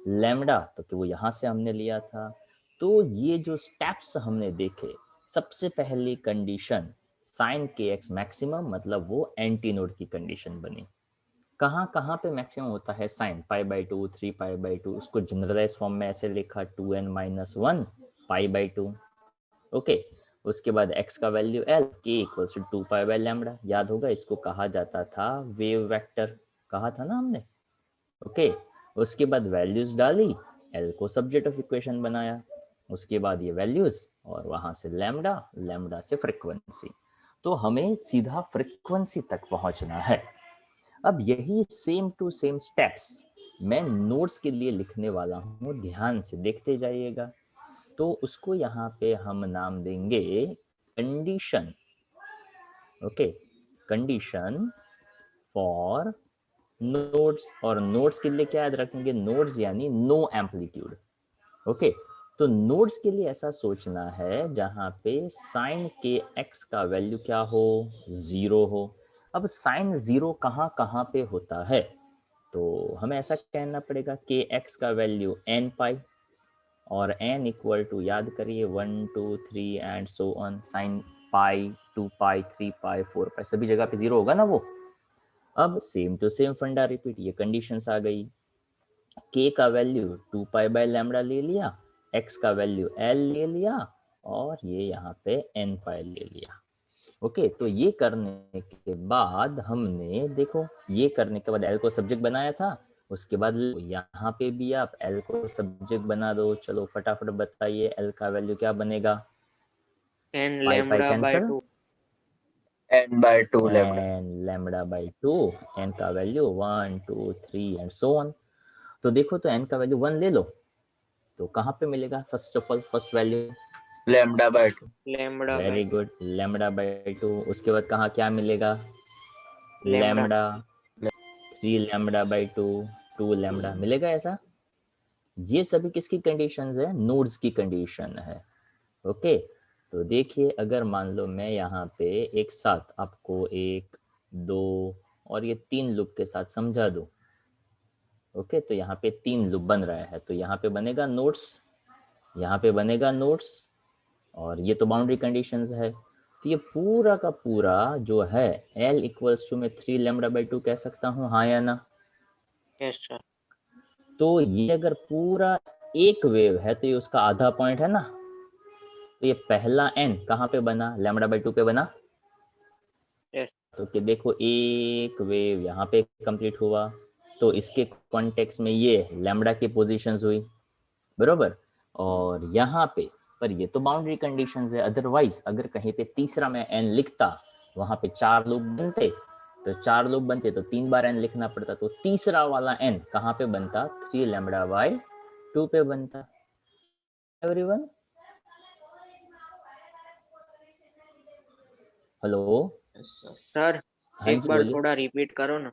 लैम्डा तो कि वो यहाँ से हमने लिया था। तो ये जो स्टेप्स हमने देखे, सबसे पहली condition sign K x maximum, मतलब वो एंटी नोड की कंडीशन बनी। कहाँ कहाँ पे मैक्सिमम होता है साइन? π/2, 3π/2, उसको जनरलाइज फॉर्म में ऐसे लिखा 2n-1 π/2। ओके, उसके बाद x का value l, k equals to 2π/λ। याद होगा इसको कहा जाता था वेव वेक्टर, कहा था ना हमने। ओके, उसके बाद वैल्यूज डाली, l को सब्जेक्ट ऑफ इक्वेशन बनाया, उसके बाद ये वैल्यूज और वहां से लैम्डा, लैम्डा से फ्रीक्वेंसी। तो हमें सीधा फ्रीक्वेंसी तक पहुंचना है। अब यही सेम टू सेम स्टेप्स मैं नोट्स के लिए लिखने वाला हूँ, ध्यान से देखते जाइएगा। तो उसको यहाँ पे हम नाम देंगे condition. Okay, condition for nodes, और नोड्स के लिए क्या याद रखेंगे? नोड्स यानी नो एम्पलीट्यूड। ओके, तो नोड्स के लिए ऐसा सोचना है जहाँ पे साइन के एक्स का वैल्यू क्या हो? 0 हो। अब साइन 0 कहाँ कहाँ पे होता है? तो हमें ऐसा कहना पड़ेगा के एक्स का वैल्यू n π, और n इक्वल टू याद करिए 1, 2, 3 and so on, sine pi, 2π, 3π, 4π सभी जगह पे 0 होगा ना वो। अब सेम टू सेम फंडा रिपीट, ये कंडीशंस आ गई। k का वैल्यू 2π/λ ले लिया, x का वैल्यू l ले लिया, और ये यहाँ पे n π ले लिया। ओके, तो ये करने के बाद हमने देखो, ये करने के बाद l को सब्जेक्ट बनाया था, उसके बाद यहाँ पे भी आप l को सब्जेक्ट बना दो। चलो फटाफट बताइए, l का वैल्यू क्या बनेगा? n pi pi lambda by cancel, 2 n/2 lambda. And λ/2, n का वैल्यू 1, 2, 3 एंड सो ऑन। तो देखो, तो n का वैल्यू 1 ले लो, तो कहाँ पे मिलेगा? First of all first value λ/2। lambda by very good, λ/2। उसके बाद कहाँ क्या मिलेगा? lambda लैम्डा, 3λ/2, 2λ मिलेगा ऐसा। ये सभी किसकी कंडीशंस है? नोड्स की कंडीशन है। ओके, तो देखिए, अगर मान लो मैं यहाँ पे एक साथ आपको 1, 2 और ये 3 लूप के साथ समझा दूं। ओके, तो यहाँ पे 3 लूप बन रहा है, तो यहाँ पे बनेगा नोड्स, यहाँ पे बनेगा नोड्स, और ये तो बाउंड्री कंडीशंस है। तो ये पूरा का पूरा जो है l इक्वल्स टू मैं 3λ/2 कह सकता हूँ, हाँ या ना? yes sir तो ये अगर पूरा एक वेव है तो ये उसका आधा पॉइंट है ना। तो ये पहला n कहाँ पे बना? λ/2 पे बना। yes तो कि देखो, एक वेव यहाँ पे कंप्लीट हुआ, तो इसके कॉन्टेक्स्ट में ये लैम्डा की पोजीशंस हुई, बरोबर। और यहाँ पे पर ये तो बाउंड्री कंडीशंस है। अदरवाइज अगर कहीं पे तीसरा मैं n लिखता, वहां पे 4 लूप बनते, तो 4 लूप बनते तो 3 बार n लिखना पड़ता, तो तीसरा वाला n कहाँ पे बनता? 3 लैम्बडा बाय 2 पे बनता। Everyone, hello? सर हाँ एक जी बार बोलिए। थोड़ा रिपीट करो ना।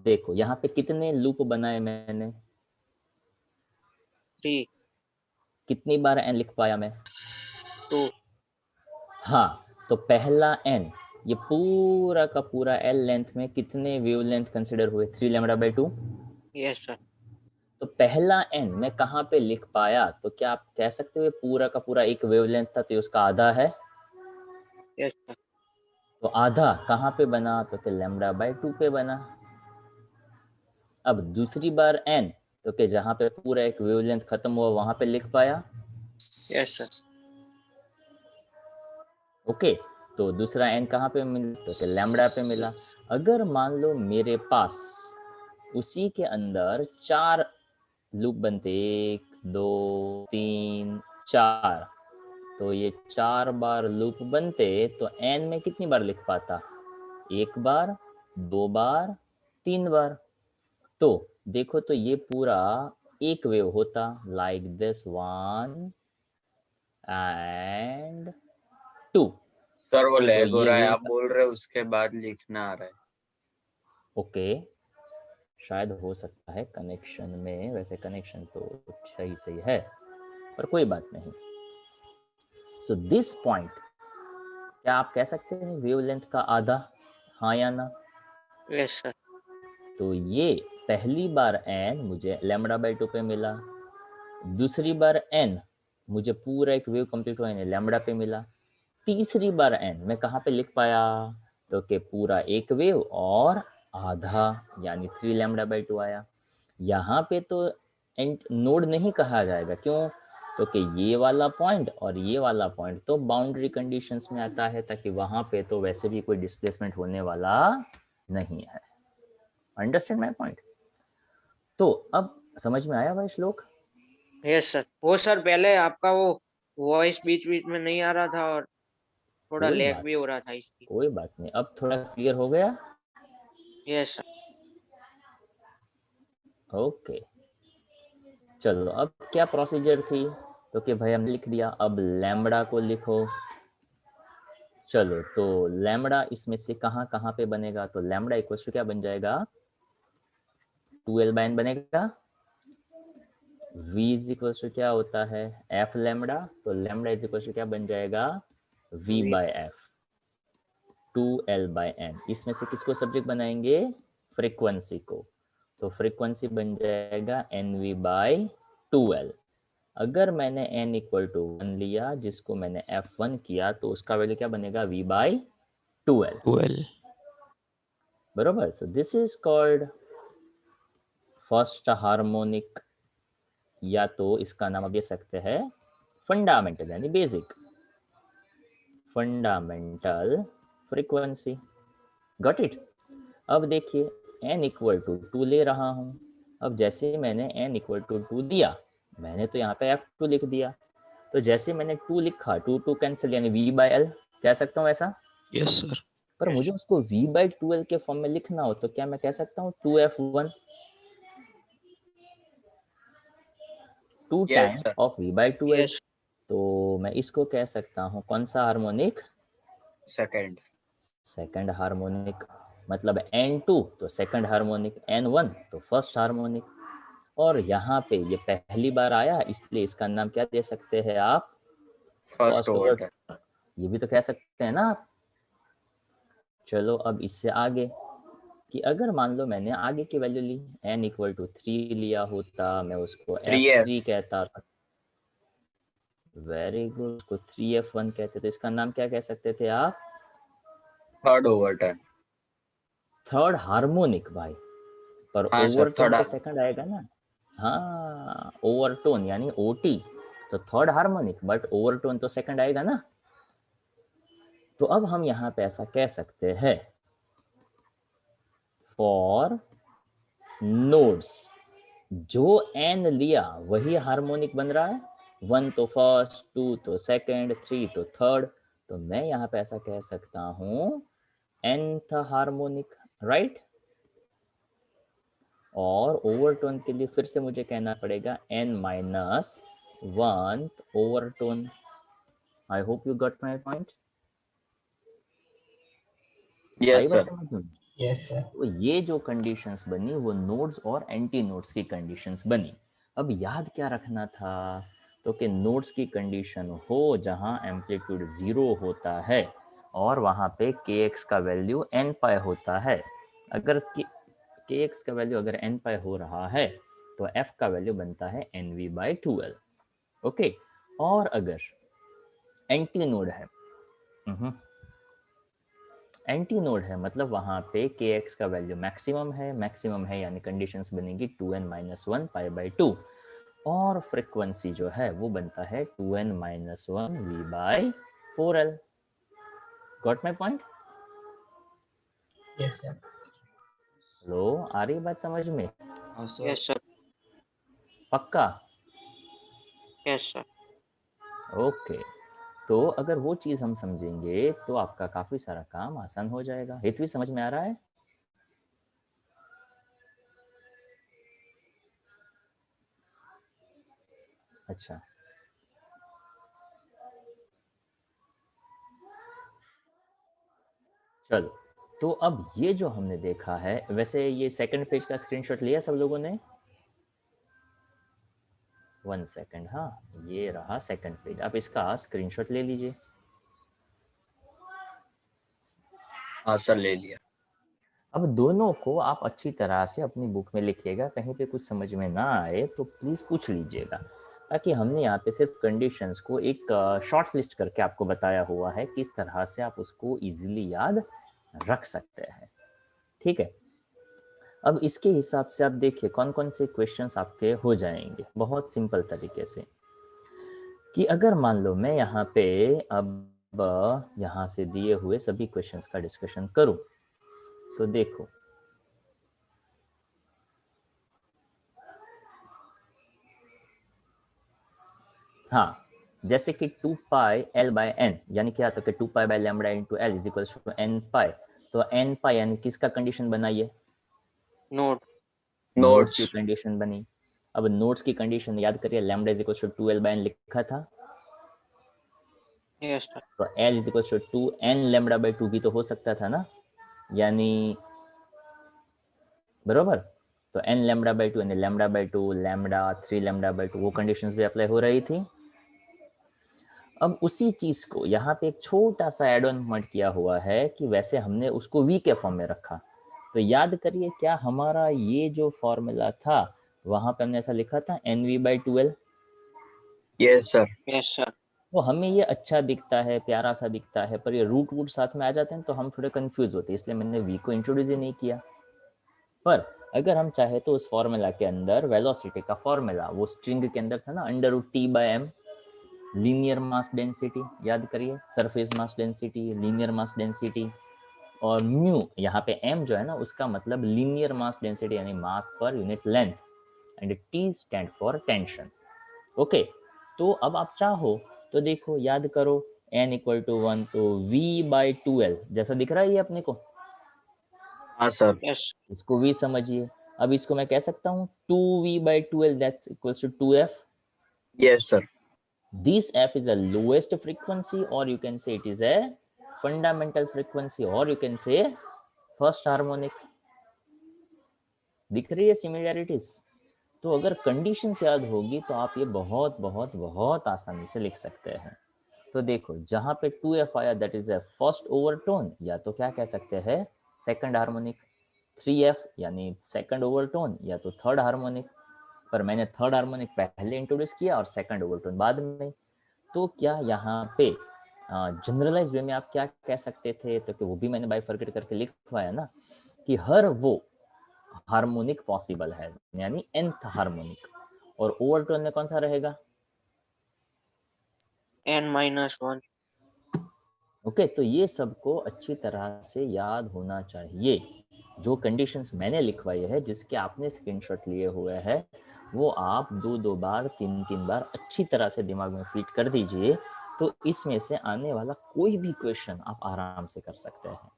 देखो यहाँ पे कितने लूप बनाए मैंने, 3 कितनी बार n लिख पाया मैं? 2 हाँ, तो पहला n, ये पूरा का पूरा l लेंथ में कितने वेव लेंथ कंसिडर हुए? 3 लैम्बडा बाय 2। Yes sir. तो पहला n मैं कहाँ पे लिख पाया? तो क्या आप कह सकते हो ये पूरा का पूरा एक वेव लेंथ था, तो ये उसका आधा है। Yes sir. तो आधा कहाँ पे बना? तो कि लैम्बडा बाय 2 पे बना। अब दूसरी बार n, तो कि जहाँ पे पूरा एक वेव लेंथ खत्म हुआ वहां पे लिख पाया। Yes sir. ओके, तो दूसरा n कहाँ पे मिला? तो कि लैम्बडा पे मिला। अगर मान लो मेरे पास उसी के अंदर 4 लूप बनते, 1 2 3 4, तो ये 4 बार लूप बनते, तो n में कितनी बार लिख पाता? 1 बार, 2 बार, 3 बार। तो देखो, तो ये पूरा एक वेव होता, लाइक दिस 1 एंड 2। सर वो तो लैग हो ये रहा है, वेव, आप बोल रहे हो उसके बाद लिखना आ रहा है। ओके, शायद हो सकता है कनेक्शन में, वैसे कनेक्शन तो सही सही है, पर कोई बात नहीं। सो दिस पॉइंट, क्या आप कह सकते हैं वेव लेंथ का आधा? हाँ या ना? Yes sir. तो ये पहली बार n मुझे लैम्बडा बाय 2 पे मिला, दूसरी बार n मुझे पूरा एक वेव कंप्लीट हुआ लैम्बडा पे मिला, तीसरी बार n मैं कहाँ पे लिख पाया? तो कि पूरा एक वेव और आधा, यानी 3 लैम्बडा बाय 2 आया। यहाँ पे तो एंड नोड नहीं कहा जाएगा, क्यों? तो कि ये वाला पॉइंट और ये वाला पॉइंट तो बाउंड्री कंडीशंस में आता है, ताकि वहां पे तो वैसे भी कोई डिस्प्लेसमेंट होने वाला नहीं है। Understand my point? तो अब समझ में आया भाई श्लोक? Yes sir. वो सर पहले आपका वो वॉइस बीच बीच में नहीं आ रहा था और थोड़ा लैग भी हो रहा था इसकी। कोई बात नहीं, अब थोड़ा क्लियर हो गया। Yes sir. ओके, चलो अब क्या प्रोसीजर थी? तो कि भाई हमने लिख दिया, अब लैम्बडा को लिखो। चलो, तो लैम्बडा इसमें से कहाँ कहाँ पे बनेगा? तो लैम्बडा इक्वल टू क्या बन जाएगा? 2l बाय n बनेगा। v इज इक्वल टू क्या होता है? f lambda. तो लैम्बडा इज इक्वल टू क्या बन जाएगा? v V by f, 2l by n। इसमें से किसको सब्जेक्ट बनाएंगे? फ्रीक्वेंसी को। तो फ्रीक्वेंसी बन जाएगा nv बाय 2l। अगर मैंने n इक्वल टू 1 लिया, जिसको मैंने f1 किया, तो उसका वैल्यू क्या बनेगा? v by 2l। Well, बरोबर। So this is called first harmonic, या तो इसका नाम आप दे सकते हैं फंडामेंटल, यानी basic fundamental frequency. Got it? अब देखिए, n इक्वल टू 2 ले रहा हूं। अब जैसे मैंने n इक्वल टू 2 दिया, मैंने तो यहाँ पे f2 लिख दिया। तो जैसे मैंने 2 लिखा, 2 2 कैंसिल, यानी v बाय l कह सकता हूँ ऐसा। yes, sir. पर मुझे उसको v बाय 2l के फॉर्म में लिखना हो, तो क्या मैं कह सकता हूँ 2f1, 2 yes time sir. Of v by 2l। Yes तो मैं इसको कह सकता हूँ कौन सा हार्मोनिक? सेकंड। Second harmonic. मतलब n2 तो सेकंड हार्मोनिक, n1 तो फर्स्ट हार्मोनिक। और यहाँ पे ये पहली बार आया, इसलिए इसका नाम क्या दे सकते हैं आप? First first order. ऑर्डर, ये भी तो कह सकते हैं ना आप। चलो अब इससे आगे, कि अगर मान लो मैंने आगे की वैल्यू ली, n इक्वल टू 3 लिया होता, मैं उसको 3f। f3 कहता था। वेरी गुड, उसको 3f1 कहते, तो इसका नाम क्या कह सकते थे आप? Third overturn. थर्ड हार्मोनिक भाई। पर हाँ सर, ओवरटोन थर्ड। तो सेकंड आएगा ना। हाँ, ओवरटोन यानी ओटी, तो थर्ड हार्मोनिक, बट ओवरटोन तो सेकंड आएगा ना। तो अब हम यहाँ पे ऐसा कह सकते हैं, फॉर नोड्स जो n लिया वही हार्मोनिक बन रहा है, 1 तो फर्स्ट, 2 तो सेकंड, 3 तो थर्ड, तो मैं यहाँ पे ऐसा कह सकता हूँ nth हार्मोनिक, राइट। और ओवरटोन के लिए फिर से मुझे कहना पड़ेगा n minus 1 overtone. I hope you got my point. Yes sir. समझ में? Yes, sir. तो ये जो कंडीशंस बनी वो नोड्स और एंटी नोड्स की कंडीशंस बनी। अब याद क्या रखना था, तो कि नोड्स की कंडीशन हो जहां एम्पलीट्यूड 0 होता है और वहां पे kx का वैल्यू n पाई होता है। अगर kx का वैल्यू अगर n पाई हो रहा है तो f का वैल्यू बनता है nv/12। ओके, और अगर एंटी नोड है, एंटी नोड है मतलब वहां पे kx का वैल्यू मैक्सिमम है यानी कंडीशंस बनेगी 2n-1 π/2 और फ्रीक्वेंसी जो है वो बनता है 2n-1 v/4l। Got my point? Yes, sir. Hello, आ रही बात समझ में? हाँ सर। Yes sir. पक्का? Yes sir. ओके, तो अगर वो चीज हम समझेंगे तो आपका काफी सारा काम आसान हो जाएगा। हितवी समझ में आ रहा है? अच्छा, चलो, तो अब ये जो हमने देखा है, वैसे ये सेकंड पेज का स्क्रीनशॉट लिया सब लोगों ने? 1 सेकंड, हाँ, ये रहा सेकंड पेज, आप इसका स्क्रीनशॉट ले लीजिए। हाँ सर, ले लिया। अब दोनों को आप अच्छी तरह से अपनी बुक में लिखिएगा, कहीं पे कुछ समझ में ना आए तो प्लीज़ पूछ लीजिएगा, ताकि हमने यहाँ पे सिर्फ कंडीशंस को एक शॉर्ट लिस्ट करके आपको बताया हुआ है किस तरह से आप उसको इजीली याद रख सकते हैं। ठीक है, अब इसके हिसाब से आप देखिए कौन कौन से क्वेश्चंस आपके हो जाएंगे बहुत सिंपल तरीके से। कि अगर मान लो मैं यहाँ पे अब यहाँ से दिए हुए सभी क्वेश्चंस का डिस्कशन करूं, तो देखो हाँ, जैसे कि 2 पाई l बाय n यानी क्या, तो कि 2 pi by lambda into l is equals to n pi, तो n पाई यानी किसका कंडीशन बनाइए? नोट। नोड्स की नोट्स। कंडीशन बनी। अब नोड्स की कंडीशन याद करिए, lambda is equals to 2l by n लिखा था, यस सर। तो l is equals to 2n lambda by 2 भी तो हो सकता था ना, यानी बरोबर, तो n लैम्बडा बाय 2 यानी lambda by 2, lambda 3 lambda by 2, वो कंडीशंस भी अप्लाई हो रही थी। अब उसी चीज को यहाँ पे एक छोटा सा एड ऑन पॉइंट किया हुआ है कि वैसे हमने उसको v के फॉर्म में रखा, तो याद करिए क्या हमारा ये जो फॉर्मूला था वहां पे हमने ऐसा लिखा था nv/12। Yes sir. Yes sir. तो हमें ये अच्छा दिखता है, प्यारा सा दिखता है, पर ये रूट वूट साथ में आ जाते हैं तो हम थोड़े कंफ्यूज होते हैं, इसलिए मैंने v को इंट्रोड्यूस ही नहीं किया। पर अगर हम चाहे तो उस फॉर्मूला के अंदर वेलोसिटी का फॉर्मूला वो स्ट्रिंग के अंदर था ना, √T/m, लीनियर मास डेंसिटी, याद करिए, surface mass density, linear mass density, और म्यू यहाँ पे m जो है ना उसका मतलब लीनियर मास डेंसिटी यानी mass per unit length, and T stand for tension. Okay, तो अब आप चाहो तो देखो, याद करो, n इक्वल टू 1 तो v/2l जैसा दिख रहा है ये अपने को। हाँ सर। यस। इसको v समझिए, अब इसको मैं कह सकता हूँ 2v/2l that's equals to 2f। Yes sir. This f is a lowest frequency, or you can say it is a fundamental frequency, or you can say first harmonic। दिख रही है सिमिलैरिटीज? तो अगर कंडीशंस याद होगी तो आप ये बहुत बहुत बहुत आसानी से लिख सकते हैं। तो देखो जहां पे 2f आया that is a first overtone, या तो क्या कह सकते हैं सेकंड हार्मोनिक। 3f यानी सेकंड ओवरटोन या तो थर्ड हार्मोनिक, पर मैंने थर्ड हार्मोनिक पहले इंट्रोड्यूस किया और सेकंड ओवरटोन बाद में। तो क्या यहाँ पे जनरलाइज वे में आप क्या कह सकते थे, तो कि वो भी मैंने बाइफरकेट करके लिखवाया ना, कि हर वो हार्मोनिक पॉसिबल है यानी nth हार्मोनिक, और ओवरटोन में कौन सा रहेगा? n-1। ओके, तो ये सबको अच्छी तरह से याद होना चाहिए। जो कंडीशंस मैंने लिखवाई है जिसके आपने स्क्रीनशॉट लिए हुए हैं वो आप 2-2 बार 3-3 बार अच्छी तरह से दिमाग में फीड कर दीजिए, तो इसमें से आने वाला कोई भी क्वेश्चन आप आराम से कर सकते हैं।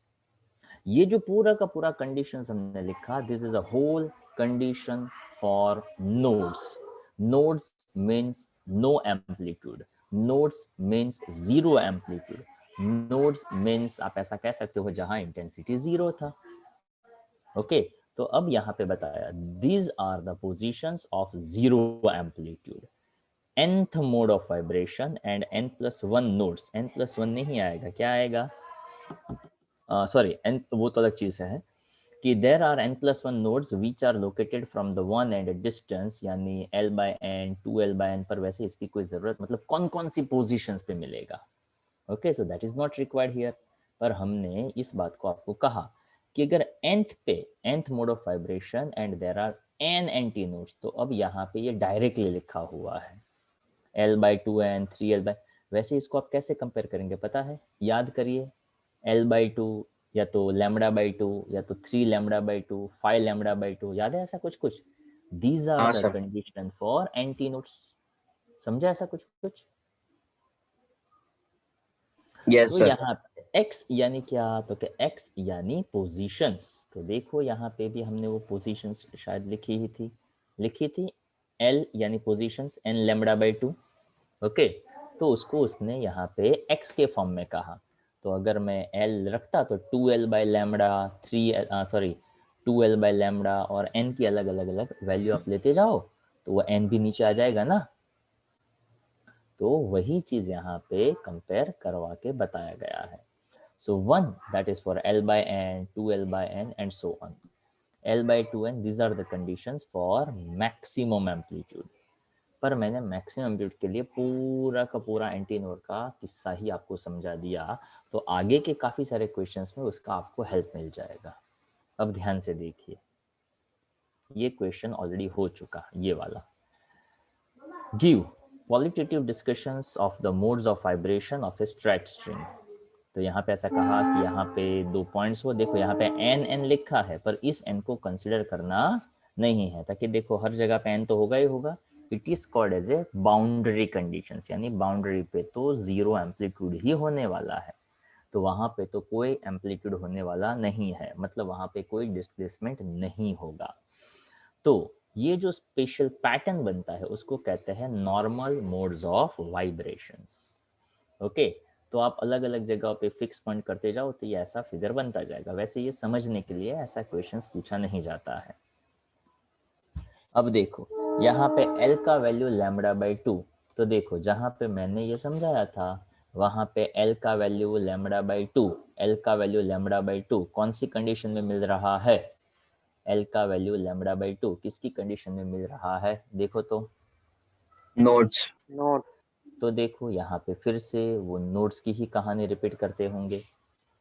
ये जो पूरा का पूरा कंडीशन हमने लिखा, this is a whole condition for nodes. Nodes means no amplitude, nodes means zero amplitude, nodes means आप ऐसा कह सकते हो जहां इंटेंसिटी जीरो था. ओके तो अब यहाँ पे बताया these are the positions of zero amplitude, nth mode of vibration and n+1 nodes. n+1 नहीं आएगा, क्या आएगा? सॉरी n वो तो अलग चीज है कि there are n+1 nodes which are located from the one end distance, यानी l/n 2l/n पर वैसे इसकी कोई जरूरत मतलब कौन कौन सी पोजिशंस पे मिलेगा. Okay so that is not required here. पर हमने इस बात को आपको कहा कि अगर nth पे nth mode of vibration and there are n anti nodes, तो अब यहाँ पे ये डायरेक्टली लिखा हुआ है l/2n 3l/, वैसे इसको आप कैसे कंपेयर करेंगे पता है? याद करिए, l/2 या तो λ/2 या तो 3λ/2 5λ/2, याद है ऐसा कुछ कुछ? दीज आर हाँ the sir. Condition for anti nodes. समझा ऐसा कुछ कुछ? यस तो सर। यहाँ पे x यानी क्या? तो क्या x यानी पोजीशंस. तो देखो यहाँ पे भी हमने वो पोजीशंस शायद लिखी थी l यानी पोजीशंस n λ/2. ओके तो उसको उसने यहाँ पे x के फॉर्म में कहा. तो अगर मैं l रखता तो 2l/λ 2l/λ और n की अलग अलग वैल्यू आप लेते जाओ तो वो n भी नीचे आ जाएगा ना. तो वही चीज यहाँ पे कंपेयर करवा के बताया गया है. सो 1 that is for l/n 2l/n and so on. l/2n these are the conditions for maximum amplitude. पर मैंने मैक्सिमम एम्पलीट्यूड के लिए पूरा का पूरा एंटी नोड का किस्सा ही आपको समझा दिया, तो आगे के काफी सारे क्वेश्चंस में उसका आपको हेल्प मिल जाएगा. अब ध्यान से देखिए, ये क्वेश्चन ऑलरेडी हो चुका, ये वाला. Give qualitative discussions of the modes of vibration of a straight string. तो यहाँ पे ऐसा कहा कि यहाँ पे 2 पॉइंट्स हो. देखो यहाँ पे n लिखा है पर इस n को कंसिडर करना नहीं है, ताकि देखो हर जगह पे n तो होगा ही होगा. It is called as a boundary conditions, यानी बाउंड्री पे तो जीरो एम्पलीट्यूड ही होने वाला है, तो वहां पे तो कोई एम्पलीट्यूड होने वाला नहीं है, मतलब वहां पे कोई डिस्प्लेसमेंट नहीं होगा. तो ये जो स्पेशल पैटर्न बनता है उसको कहते हैं normal modes of vibrations. Okay तो आप अलग अलग जगह पे फिक्स पॉइंट करते जाओ तो ये ऐसा फिगर बनता जाएगा. वैसे ये समझने के लिए ऐसा क्वेश्चंस पूछा नहीं जाता है. अब देखो यहाँ पे L का वैल्यू λ/2, तो देखो जहाँ पे मैंने ये समझाया था वहाँ पे L का वैल्यू λ/2, L का वैल्यू λ/2 कौन सी कंडीशन में मिल रहा है? L का वैल्यू λ/2 किसकी कंडीशन में मिल रहा है? देखो तो नोट्स। नोट. तो देखो यहाँ पे फिर से वो नोड्स की ही कहानी रिपीट करते होंगे.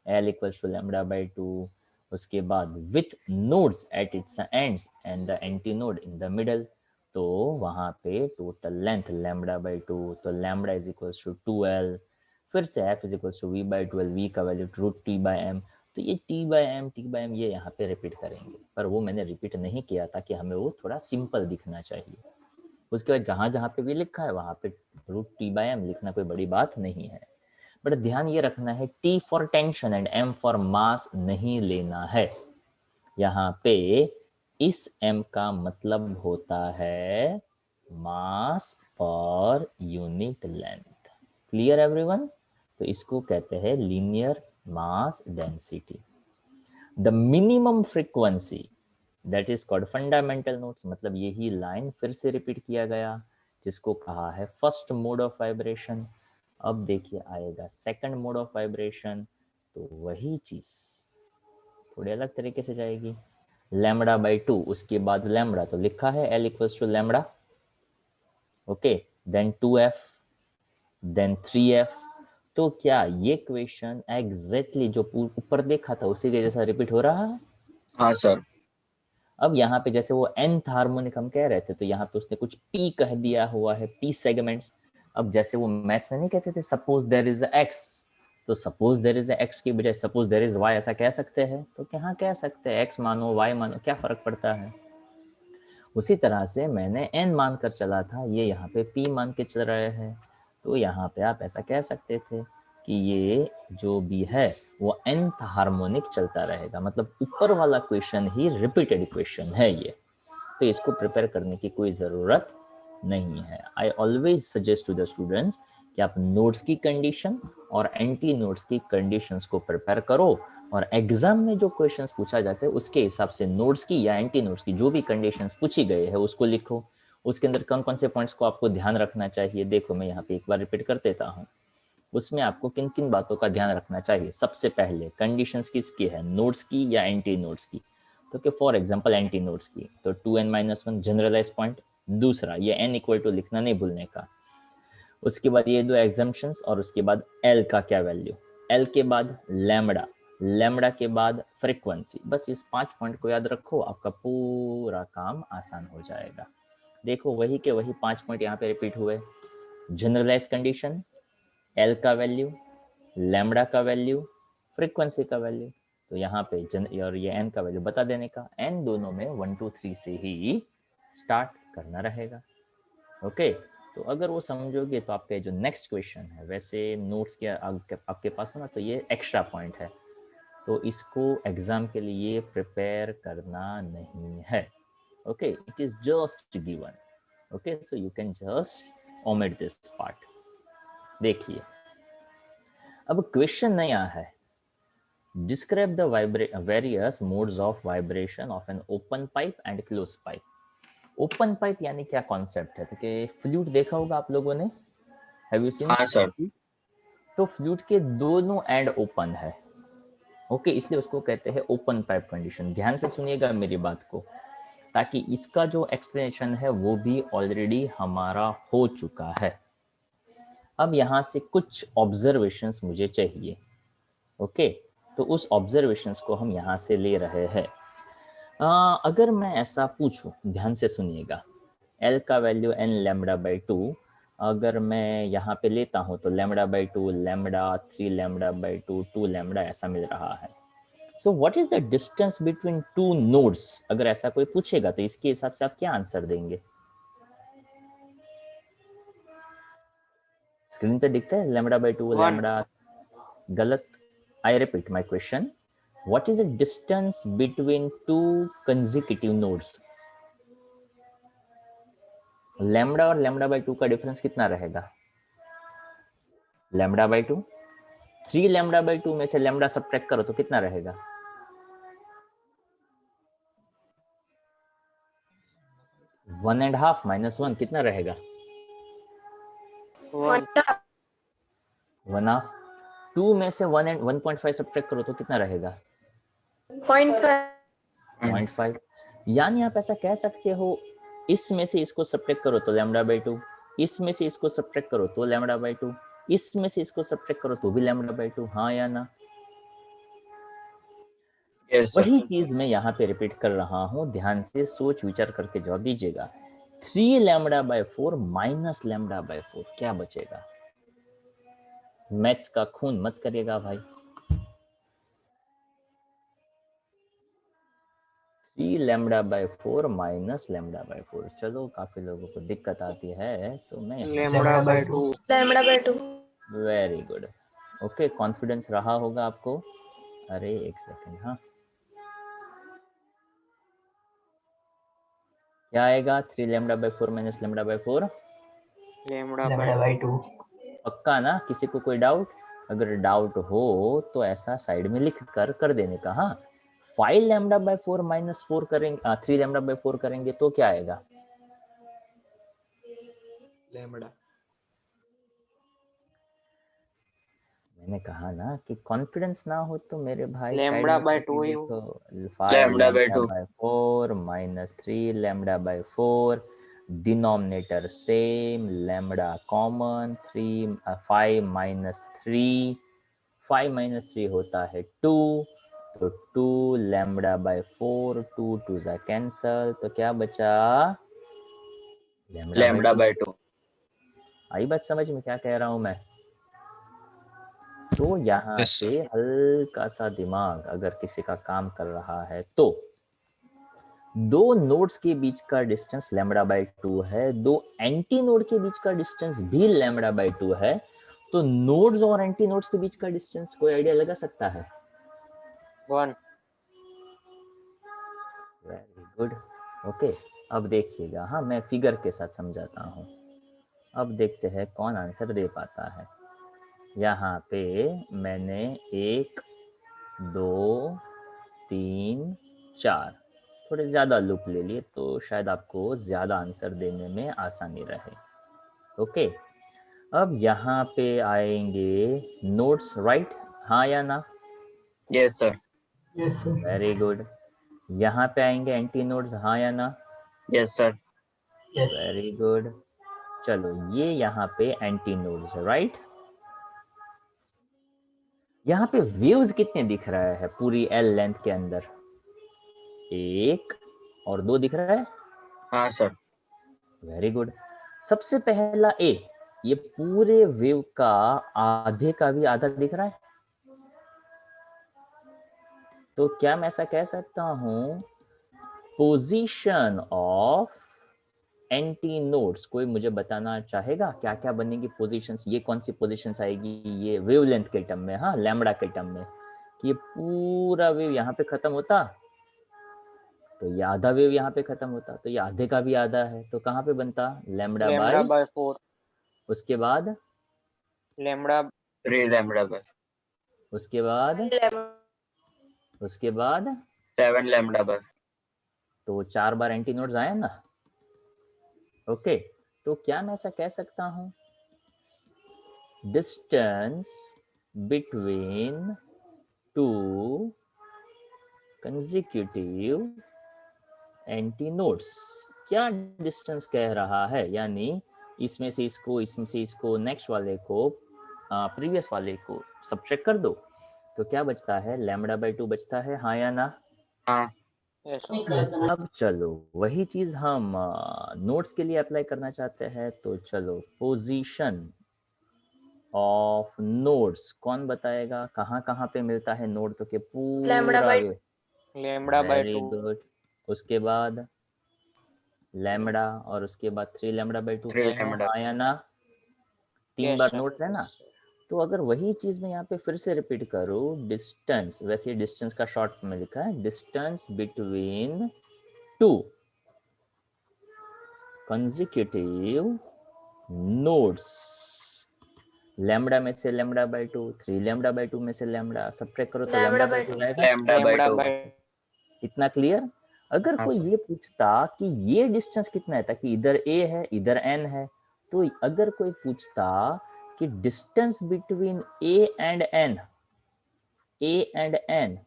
L equals to λ/2, उसके बाद with nodes at its ends and the anti node in the middle, तो वहाँ पे टोटल लेंथ λ/2, तो lambda is equals to 2l. फिर से f is equals to v/12, v का वैल्यू √t/m, तो ये t/m ये यहाँ पे रिपीट करेंगे, पर वो मैंने रिपीट नहीं किया ताकि हमें वो थोड़ा सिंपल दिखना चाहिए. उसके बाद जहाँ जहाँ पे भी लिखा है वहाँ पे √t/m लिखना कोई बड़ी बात नहीं है. बट ध्यान ये रखना है T for tension and M for mass नहीं लेना है. यहाँ पे इस M का मतलब होता है मास per unit length. Clear everyone? तो इसको कहते हैं linear mass density. The minimum frequency that is called fundamental notes, मतलब यही लाइन फिर से रिपीट किया गया जिसको कहा है फर्स्ट मोड ऑफ वाइब्रेशन. अब देखिए आएगा सेकंड मोड ऑफ वाइब्रेशन, तो वही चीज थोड़ी अलग तरीके से जाएगी. λ/2 उसके बाद लैम्बडा, तो लिखा है L equals to lambda. Okay then 2f then 3f. तो क्या ये क्वेश्चन एग्जैक्टली जो ऊपर देखा था उसी के जैसा रिपीट हो रहा है? हाँ सर। अब यहाँ पे जैसे वो nth हार्मोनिक हम कह रहे थे, तो यहाँ पे उसने कुछ p कह दिया हुआ है, p सेगमेंट्स. अब जैसे वो मैथ्स में नहीं कहते थे सपोज देयर इज x, तो सपोज देयर इज x की बजाय सपोज देयर इज y ऐसा कह सकते हैं? तो यहाँ कह सकते हैं x मानो y मानो, क्या फर्क पड़ता है. उसी तरह से मैंने n मान कर चला था, ये यहाँ पे p मान के चल रहे हैं, तो यहाँ पे आप ऐसा कह सकते थे कि ये जो भी है वो nth हार्मोनिक चलता रहेगा, मतलब ऊपर वाला क्वेश्चन ही रिपीटेड क्वेश्चन है ये, तो इसको प्रिपेयर करने की कोई ज़रूरत नहीं है। I always suggest to the students कि आप नोट्स की कंडीशन और एंटी नोट्स की कंडीशंस को प्रिपेयर करो, और एग्जाम में जो क्वेश्चंस पूछा जाता है उसके हिसाब से नोट्स की या एंटी नोट्स की जो भी कंडीशंस पूछी गई है उसको लिखो। उसके अंदर कौन कौन से पॉइंट्स को आपको ध्यान रखना चाहिए, देखो मैं यहाँ पे एक बार रिपीट कर देता हूँ। उसमें आपको किन किन बातों का ध्यान रखना चाहिए। सबसे पहले कंडीशंस किसकी है, नोट्स की या एंटी नोट्स की। तो कि फॉर एग्जांपल एंटी नोट्स की तो 2n-1 जनरलाइज पॉइंट, दूसरा ये n इक्वल टू लिखना नहीं भूलने का, उसके बाद ये दो एग्जाम्पशंस, और उसके बाद l का क्या वैल्यू, l के बाद लैम्बडा, लैम्बडा के बाद फ्रीक्वेंसी। बस इस 5 पॉइंट को याद रखो, आपका पूरा काम आसान हो जाएगा। देखो वही के वही 5 पॉइंट यहाँ पे रिपीट हुए। जनरलाइज कंडीशन, l का वैल्यू, लैम्बडा का वैल्यू, फ्रीक्वेंसी का वैल्यू, तो यहाँ पे और ये n का वैल्यू बता देने का। n दोनों में 1 2 3 से ही स्टार्ट करना रहेगा। ओके, तो अगर वो समझोगे तो आपका जो नेक्स्ट क्वेश्चन है, वैसे नोट्स के आपके पास हो ना, तो ये एक्स्ट्रा पॉइंट है, तो इसको एग्जाम के लिए प्रिपेयर करना नहीं है। Okay, it is just given. Okay, so you can just omit this part. देखिए अब क्वेश्चन नया है, describe the various modes of vibration of an open pipe and close pipe. Open pipe यानी क्या कॉन्सेप्ट है, तो कि फ्लूट देखा होगा आप लोगों ने, हैव यू सीन? हाँ सर। तो फ्लूट के दोनों एंड ओपन है। ओके, इसलिए उसको कहते हैं ओपन पाइप कंडीशन। ध्यान से सुनिएगा मेरी बात को, ताकि इसका जो एक्सप्लेनेशन है वो भी ऑलरेडी हमारा हो चुका है। अब यहाँ से कुछ ऑब्जर्वेशंस मुझे चाहिए। ओके, तो उस ऑब्जर्वेशंस को हम यहाँ से ले रहे हैं। अगर मैं ऐसा पूछूं, ध्यान से सुनिएगा, L का वैल्यू n लैम्बडा बाई 2 अगर मैं यहाँ पे लेता हूँ तो lambda by 2, lambda 3 lambda by 2, 2 lambda ऐसा मिल रहा है। So what is the distance between two nodes, अगर ऐसा कोई पूछेगा तो इसके हिसाब से आप क्या आंसर देंगे? स्क्रीन पे दिखता है लैम्बडा बाई 2 लैम्बडा, गलत। I repeat my question, what is the distance between to consecutive nodes? Lambda और लैम्बडा बाई 2 का डिफरेंस कितना रहेगा? लैम्बडा बाई 2, 3 लैम्बडा बाई 2 में से लैम्बडा सब्ट्रैक्ट करो तो कितना रहेगा? 1.5 माइनस 1 कितना रहेगा? 1.5। 2 में से 1.5 सब्ट्रैक्ट करो तो कितना रहेगा? 0.5। यानी आप ऐसा कह सकते हो, इसमें से इसको सब्ट्रैक्ट करो तो लैम्बडा बाई 2, इसमें से इसको सब्ट्रैक्ट करो तो लैम्बडा बाई 2, इसमें से इसको सब्ट्रैक्ट करो तो भी लैम्बडा बाई 2। हाँ या ना? yes, वही चीज मैं यहाँ पे रिपीट कर रहा हूँ, ध्यान से सोच विचार करके जवाब दीजिएगा। 3 lambda by 4 minus lambda by 4 क्या बचेगा? मैथ्स का खून मत करिएगा भाई। 3 lambda by 4 minus lambda by 4। चलो काफी लोगों को दिक्कत आती है, तो मैं lambda by 2। Lambda by 2। Very good. Okay, confidence रहा होगा आपको। अरे एक सेकंड, हाँ क्या आएगा? 3 lambda by 4 minus lambda by 4 lambda by 2। पक्का ना? किसी को कोई डाउट? अगर डाउट हो तो ऐसा साइड में लिख कर देने का। हाँ, 5 लैम्बडा बाई 4 माइनस 4 करेंगे, 3 लैम्बडा बाई 4 करेंगे तो क्या आएगा? लैम्बडा। मैंने कहा ना कि कॉन्फिडेंस ना हो तो मेरे भाई साइड लैम्बडा में बाय करके 2 ही देखो। 5 lambda by lambda 2। By 4 minus 3 lambda by 4, denominator same, lambda common, 5 minus 3, 5 minus 3 होता है 2, तो 2 लैम्बडा बाई 4, 2 2 जा कैंसल, तो क्या बचा? Lambda by 2। आई बात समझ में क्या कह रहा हूं मैं? तो यहाँ Yes, से हल्का सा दिमाग अगर किसी का काम कर रहा है तो दो नोड्स के बीच का डिस्टेंस लैम्बडा बाय 2 है, दो एंटी नोड के बीच का डिस्टेंस भी लैम्बडा बाय 2 है, तो नोड्स और एंटी नोड्स के बीच का डिस्टेंस कोई आइडिया लगा सकता है? 1। Very good. ओके, अब देखिएगा, हाँ मैं फिगर के साथ समझाता हूँ। अब देखते हैं कौन आंसर दे पाता है। यहाँ पे मैंने 1 2 3 4 थोड़े ज़्यादा लूप ले लिए, तो शायद आपको ज़्यादा आंसर देने में आसानी रहे। ओके, अब यहाँ पे आएंगे नोड्स, राइट? हाँ या ना? Yes sir. Yes sir. Very good. यहाँ पे आएंगे एंटी नोड्स, हाँ या ना? Yes sir. Yes. Very good. चलो, ये यहाँ पे एंटी नोड्स है, राइट? यहाँ पे वेव्स कितने दिख रहे हैं पूरी एल लेंथ के अंदर? 1 और 2 दिख रहा है? हाँ सर। Very good. सबसे पहला ए, ये पूरे वेव का आधे का भी आधा दिख रहा है? तो क्या मैं ऐसा कह सकता हूं, पोजीशन ऑफ एंटी नोड्स, कोई मुझे बताना चाहेगा क्या क्या बनेगी पोजीशंस? ये कौन सी पोजीशंस आएगी ये वेवलेंथ के टर्म में, हाँ लैम्बडा के टर्म में, कि ये पूरा वेव यहाँ पे खत्म होता, तो ये आधा वेव यहाँ पे खत्म होता, तो ये आधे का भी आधा है, तो कहाँ पे बनता? Lambda lambda by, by 4। उसके बाद लैम्बडा 3 लैम्बडा बाय, उसके बाद उसके बाद 7 लैम्बडा बाय। तो 4 बार एंटी नोड्स आए ना? ओके, तो क्या मैं ऐसा कह सकता हूं, distance between to consecutive anti nodes, क्या डिस्टेंस कह रहा है? यानी इसमें से इसको नेक्स्ट वाले को प्रीवियस वाले को सब्ट्रैक्ट कर दो, तो क्या बचता है? लैम्बडा बाय 2 बचता है, हाँ या ना? हाँ। यस अब चलो वही चीज हम नोड्स के लिए अप्लाई करना चाहते हैं, तो चलो पोजीशन ऑफ नोड्स कौन बताएगा? कहाँ कहाँ पे मिलता है नोड? तो के पूरा लैम्बडा बाय वेरी 2। गुड। उसके बाद लैम्बडा, और उसके बाद 3 लैम्बडा बाय 2 3 पे है, लैम्बडा। हाँ या ना? 3 यस बार सर। नोड्स है ना? तो अगर वही चीज मैं यहाँ पे फिर से रिपीट करूँ, डिस्टेंस, वैसे डिस्टेंस का शॉर्ट में लिखा है, distance between to consecutive nodes, lambda में से लैम्बडा बाय 2, 3 लैम्बडा बाय 2 में से लैम्बडा सब्ट्रैक्ट करो तो लैम्बडा बाय 2 रहेगा। लैम्बडा बाय लैम्बडा 2 बाय बचे। इतना क्लियर? अगर हाँ कोई सर। ये पूछता कि ये डिस्टेंस कितना है, ताकि इधर ए है इधर एन है, तो अगर कोई पूछता कि distance between A and N, A and N,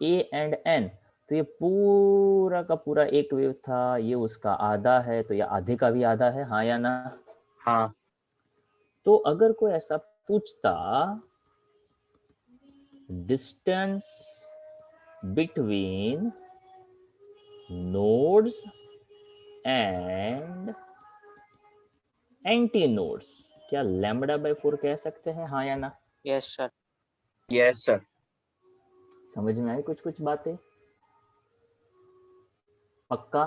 A and N, तो ये पूरा का पूरा एक वेव था, ये उसका आधा है, तो ये आधे का भी आधा है, हाँ या ना? हाँ। तो अगर कोई ऐसा पूछता, distance between nodes and anti nodes, क्या लैम्बडा बाय 4 कह सकते हैं, हाँ या ना? Yes sir. Yes sir. समझ में आई कुछ कुछ बातें? पक्का?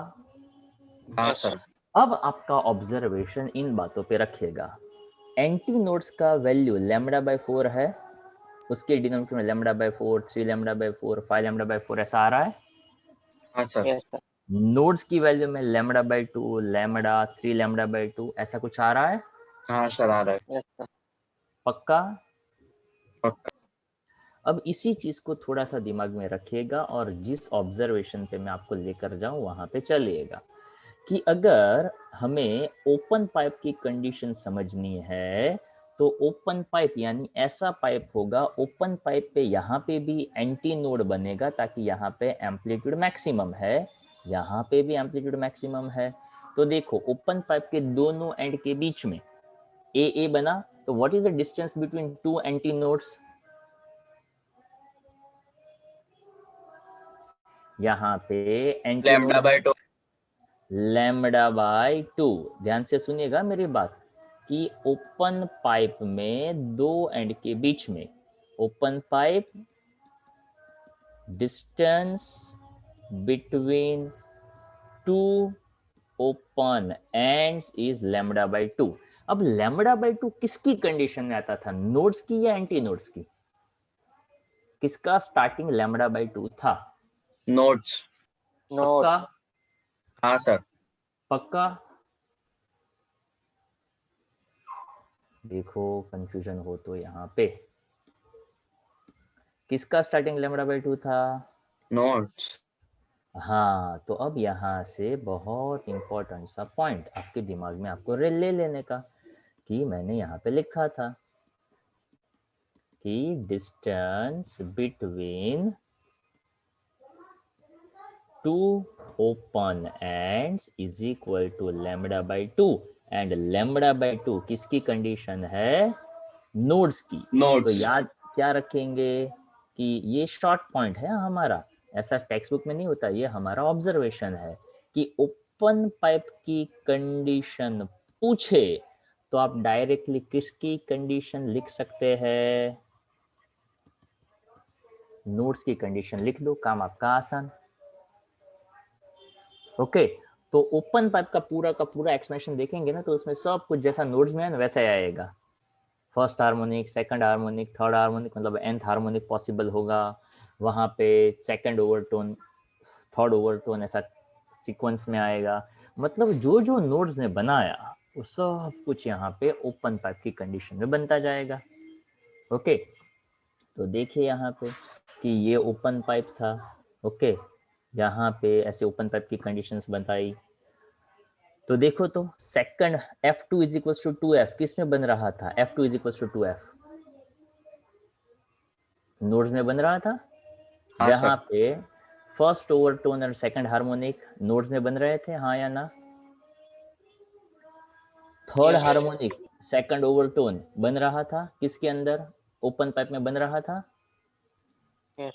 हाँ यस सर। अब आपका ऑब्जर्वेशन इन बातों पे रखिएगा। एंटी नोड्स का वैल्यू लैम्बडा बाय 4 है, उसके डिनोमिनेटर में lambda by 4, 3 lambda by 4, 5 lambda by 4 ऐसा आ रहा है। हाँ सर। Yes sir. नोड्स की वैल्यू में lambda by 2, lambda 3 lambda by 2 ऐसा कुछ आ रहा है। हाँ सर आ रहा है। Yes sir. पक्का? पक्का। अब इसी चीज को थोड़ा सा दिमाग में रखिएगा, और जिस ऑब्जर्वेशन पे मैं आपको लेकर जाऊं वहां पे चलिएगा, कि अगर हमें ओपन पाइप की कंडीशन समझनी है, तो ओपन पाइप यानी ऐसा पाइप होगा, ओपन पाइप पे यहाँ पे भी एंटी नोड बनेगा, ताकि यहाँ पे एम्पलीट्यूड मैक्सिमम है, यहाँ पे भी एम्पलीट्यूड मैक्सिमम है। तो देखो ओपन पाइप के दोनों एंड के बीच में ए बना, तो what is the distance between two anti nodes? यहाँ पे anti lambda by 2। Lambda by 2। ध्यान से सुनिएगा मेरी बात, कि ओपन पाइप में दो एंड के बीच में, open pipe distance between two open ends is lambda by 2। अब लैम्डा बाय 2 किसकी कंडीशन में आता था, नोड्स की या एंटी नोड्स की? किसका स्टार्टिंग लैम्डा बाय 2 था? नोट्स। नोट। पक्का? हाँ सर। पक्का? देखो कंफ्यूजन हो तो यहाँ पे किसका स्टार्टिंग लैम्डा बाय 2 था? नोट्स। हाँ, तो अब यहाँ से बहुत इंपॉर्टेंट सा पॉइंट आपके दिमाग में आपको ले लेने का, कि मैंने यहाँ पे लिखा था कि distance between two open ends is equal to lambda by 2, and lambda by 2 किसकी कंडीशन है? नोड्स की। तो नोट्स। याद क्या रखेंगे कि ये शॉर्ट पॉइंट है हमारा, ऐसा टेक्स्ट बुक में नहीं होता, ये हमारा ऑब्जर्वेशन है कि ओपन पाइप की कंडीशन पूछे तो आप डायरेक्टली किसकी कंडीशन लिख सकते हैं? नोड्स की कंडीशन लिख दो, काम आपका आसान। ओके, तो ओपन पाइप का पूरा एक्सप्लेनेशन देखेंगे ना, तो उसमें सब कुछ जैसा नोड्स में है ना वैसा ही आएगा। First harmonic, second harmonic, third harmonic, मतलब nth हार्मोनिक पॉसिबल होगा वहाँ पे, सेकंड ओवरटोन, थर्ड ओवरटोन, ऐसा सीक्वेंस में आएगा। मतलब जो जो नोड्स ने बनाया वो सब कुछ यहाँ पे ओपन पाइप की कंडीशन में बनता जाएगा। ओके, तो देखिए यहाँ पे कि ये ओपन पाइप था। ओके, यहाँ पे ऐसे ओपन पाइप की कंडीशंस बताई। तो देखो तो second F2 is equal to 2F किस में बन रहा था? F2 is equal to 2F nodes में बन रहा था। हाँ जहाँ सर। पे फर्स्ट ओवरटोन और सेकंड हार्मोनिक नोड्स में बन रहे थे, हाँ या ना? Third Yes. Harmonic, second overtone बन रहा था किसके अंदर? ओपन पाइप में बन रहा था। Yes.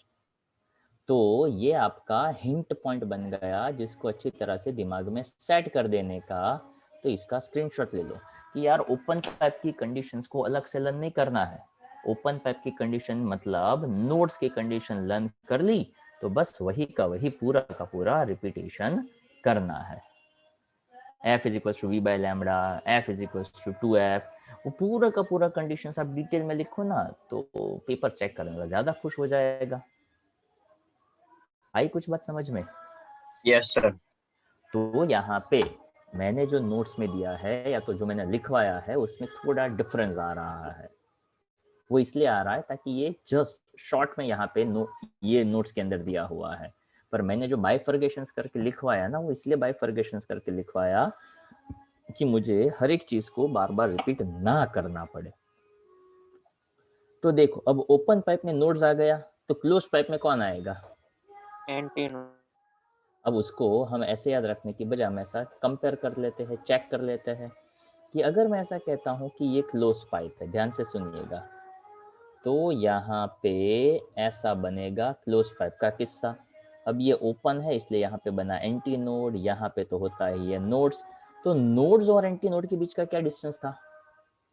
तो ये आपका हिंट पॉइंट बन गया, जिसको अच्छी तरह से दिमाग में सेट कर देने का। तो इसका स्क्रीनशॉट ले लो कि यार ओपन पाइप की कंडीशंस को अलग से लर्न नहीं करना है। ओपन पाइप की कंडीशन मतलब नोड्स की कंडीशन लर्न कर ली तो बस वही का वही पूरा का पूरा रिपीटेशन करना है। f is equal to V by lambda, f is equal to 2f, वो पूरा का पूरा कंडीशंस आप डिटेल में लिखो ना तो पेपर चेक करने वाला ज्यादा खुश हो जाएगा। आई कुछ बात समझ में? Yes sir. तो यहाँ पे मैंने जो नोट्स में दिया है या तो जो मैंने लिखवाया है उसमें थोड़ा डिफरेंस आ रहा है। वो इसलिए आ रहा है ताकि ये जस्ट शॉर्ट में यहाँ पे ये नोट्स के अंदर दिया हुआ है, पर मैंने जो बाइफर्गेशंस करके लिखवाया ना वो इसलिए बाइफर्गेशंस करके लिखवाया कि मुझे हर एक चीज को बार बार रिपीट ना करना पड़े। तो देखो अब ओपन पाइप में नोड्स आ गया तो क्लोज पाइप में कौन आएगा? Anti note. अब उसको हम ऐसे याद रखने की बजाय हम ऐसा कंपेयर कर लेते हैं, चेक कर लेते हैं कि अगर मैं ऐसा कहता हूँ कि ये क्लोज पाइप है, ध्यान से सुनिएगा, तो यहाँ पे ऐसा बनेगा क्लोज पाइप का किस्सा। अब ये ओपन है इसलिए यहाँ पे बना एंटी नोड, यहाँ पे तो होता है ये नोड्स। तो नोड्स और एंटी नोड के बीच का क्या डिस्टेंस था?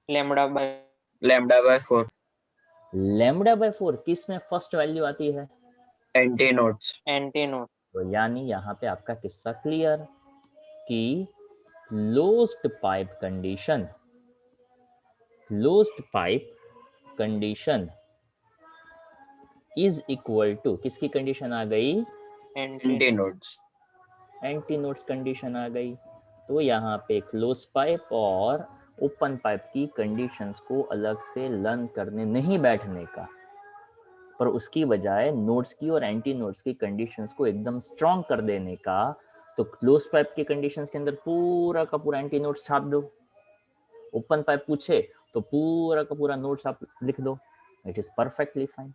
Lambda by lambda by 4। Lambda by 4 किस में फर्स्ट वैल्यू आती है? Antinodes. Antinode. तो यानी यहाँ पे आपका किस्सा क्लियर कि closed pipe condition, closed pipe condition is equal to किसकी कंडीशन आ गई? Antinodes. Antinodes condition आ गई। तो यहाँ पे क्लोज पाइप और ओपन पाइप की कंडीशंस को अलग से लर्न करने नहीं बैठने का, पर उसकी बजाय नोड्स की और एंटी नोड्स की कंडीशंस को एकदम स्ट्रॉन्ग कर देने का। तो क्लोज पाइप की कंडीशंस के अंदर पूरा का पूरा एंटी नोड्स छाप दो, ओपन पाइप पूछे तो पूरा का पूरा नोट्स आप लिख दो, it is perfectly fine.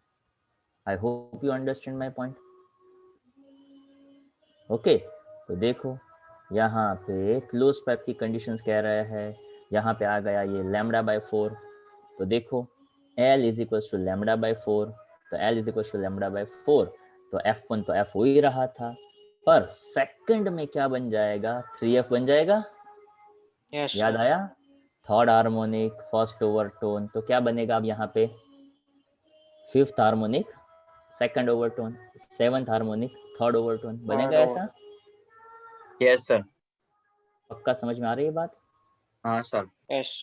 I hope you understand my point. Okay, तो देखो यहाँ पे क्लोज पाइप की कंडीशंस कह रहे हैं, यहाँ पे आ गया ये लैम्डा बाय 4। तो देखो L is equal to lambda by 4, तो L is equal to lambda by 4, तो F1 तो F हो ही रहा था, पर सेकंड में क्या बन जाएगा? 3F बन जाएगा। यस याद आया? थर्ड हार्मोनिक, फर्स्ट ओवरटोन, तो क्या बनेगा अब यहाँ पे? Fifth yes sir. पक्का समझ में आ रही है बात? हाँ सर। यस।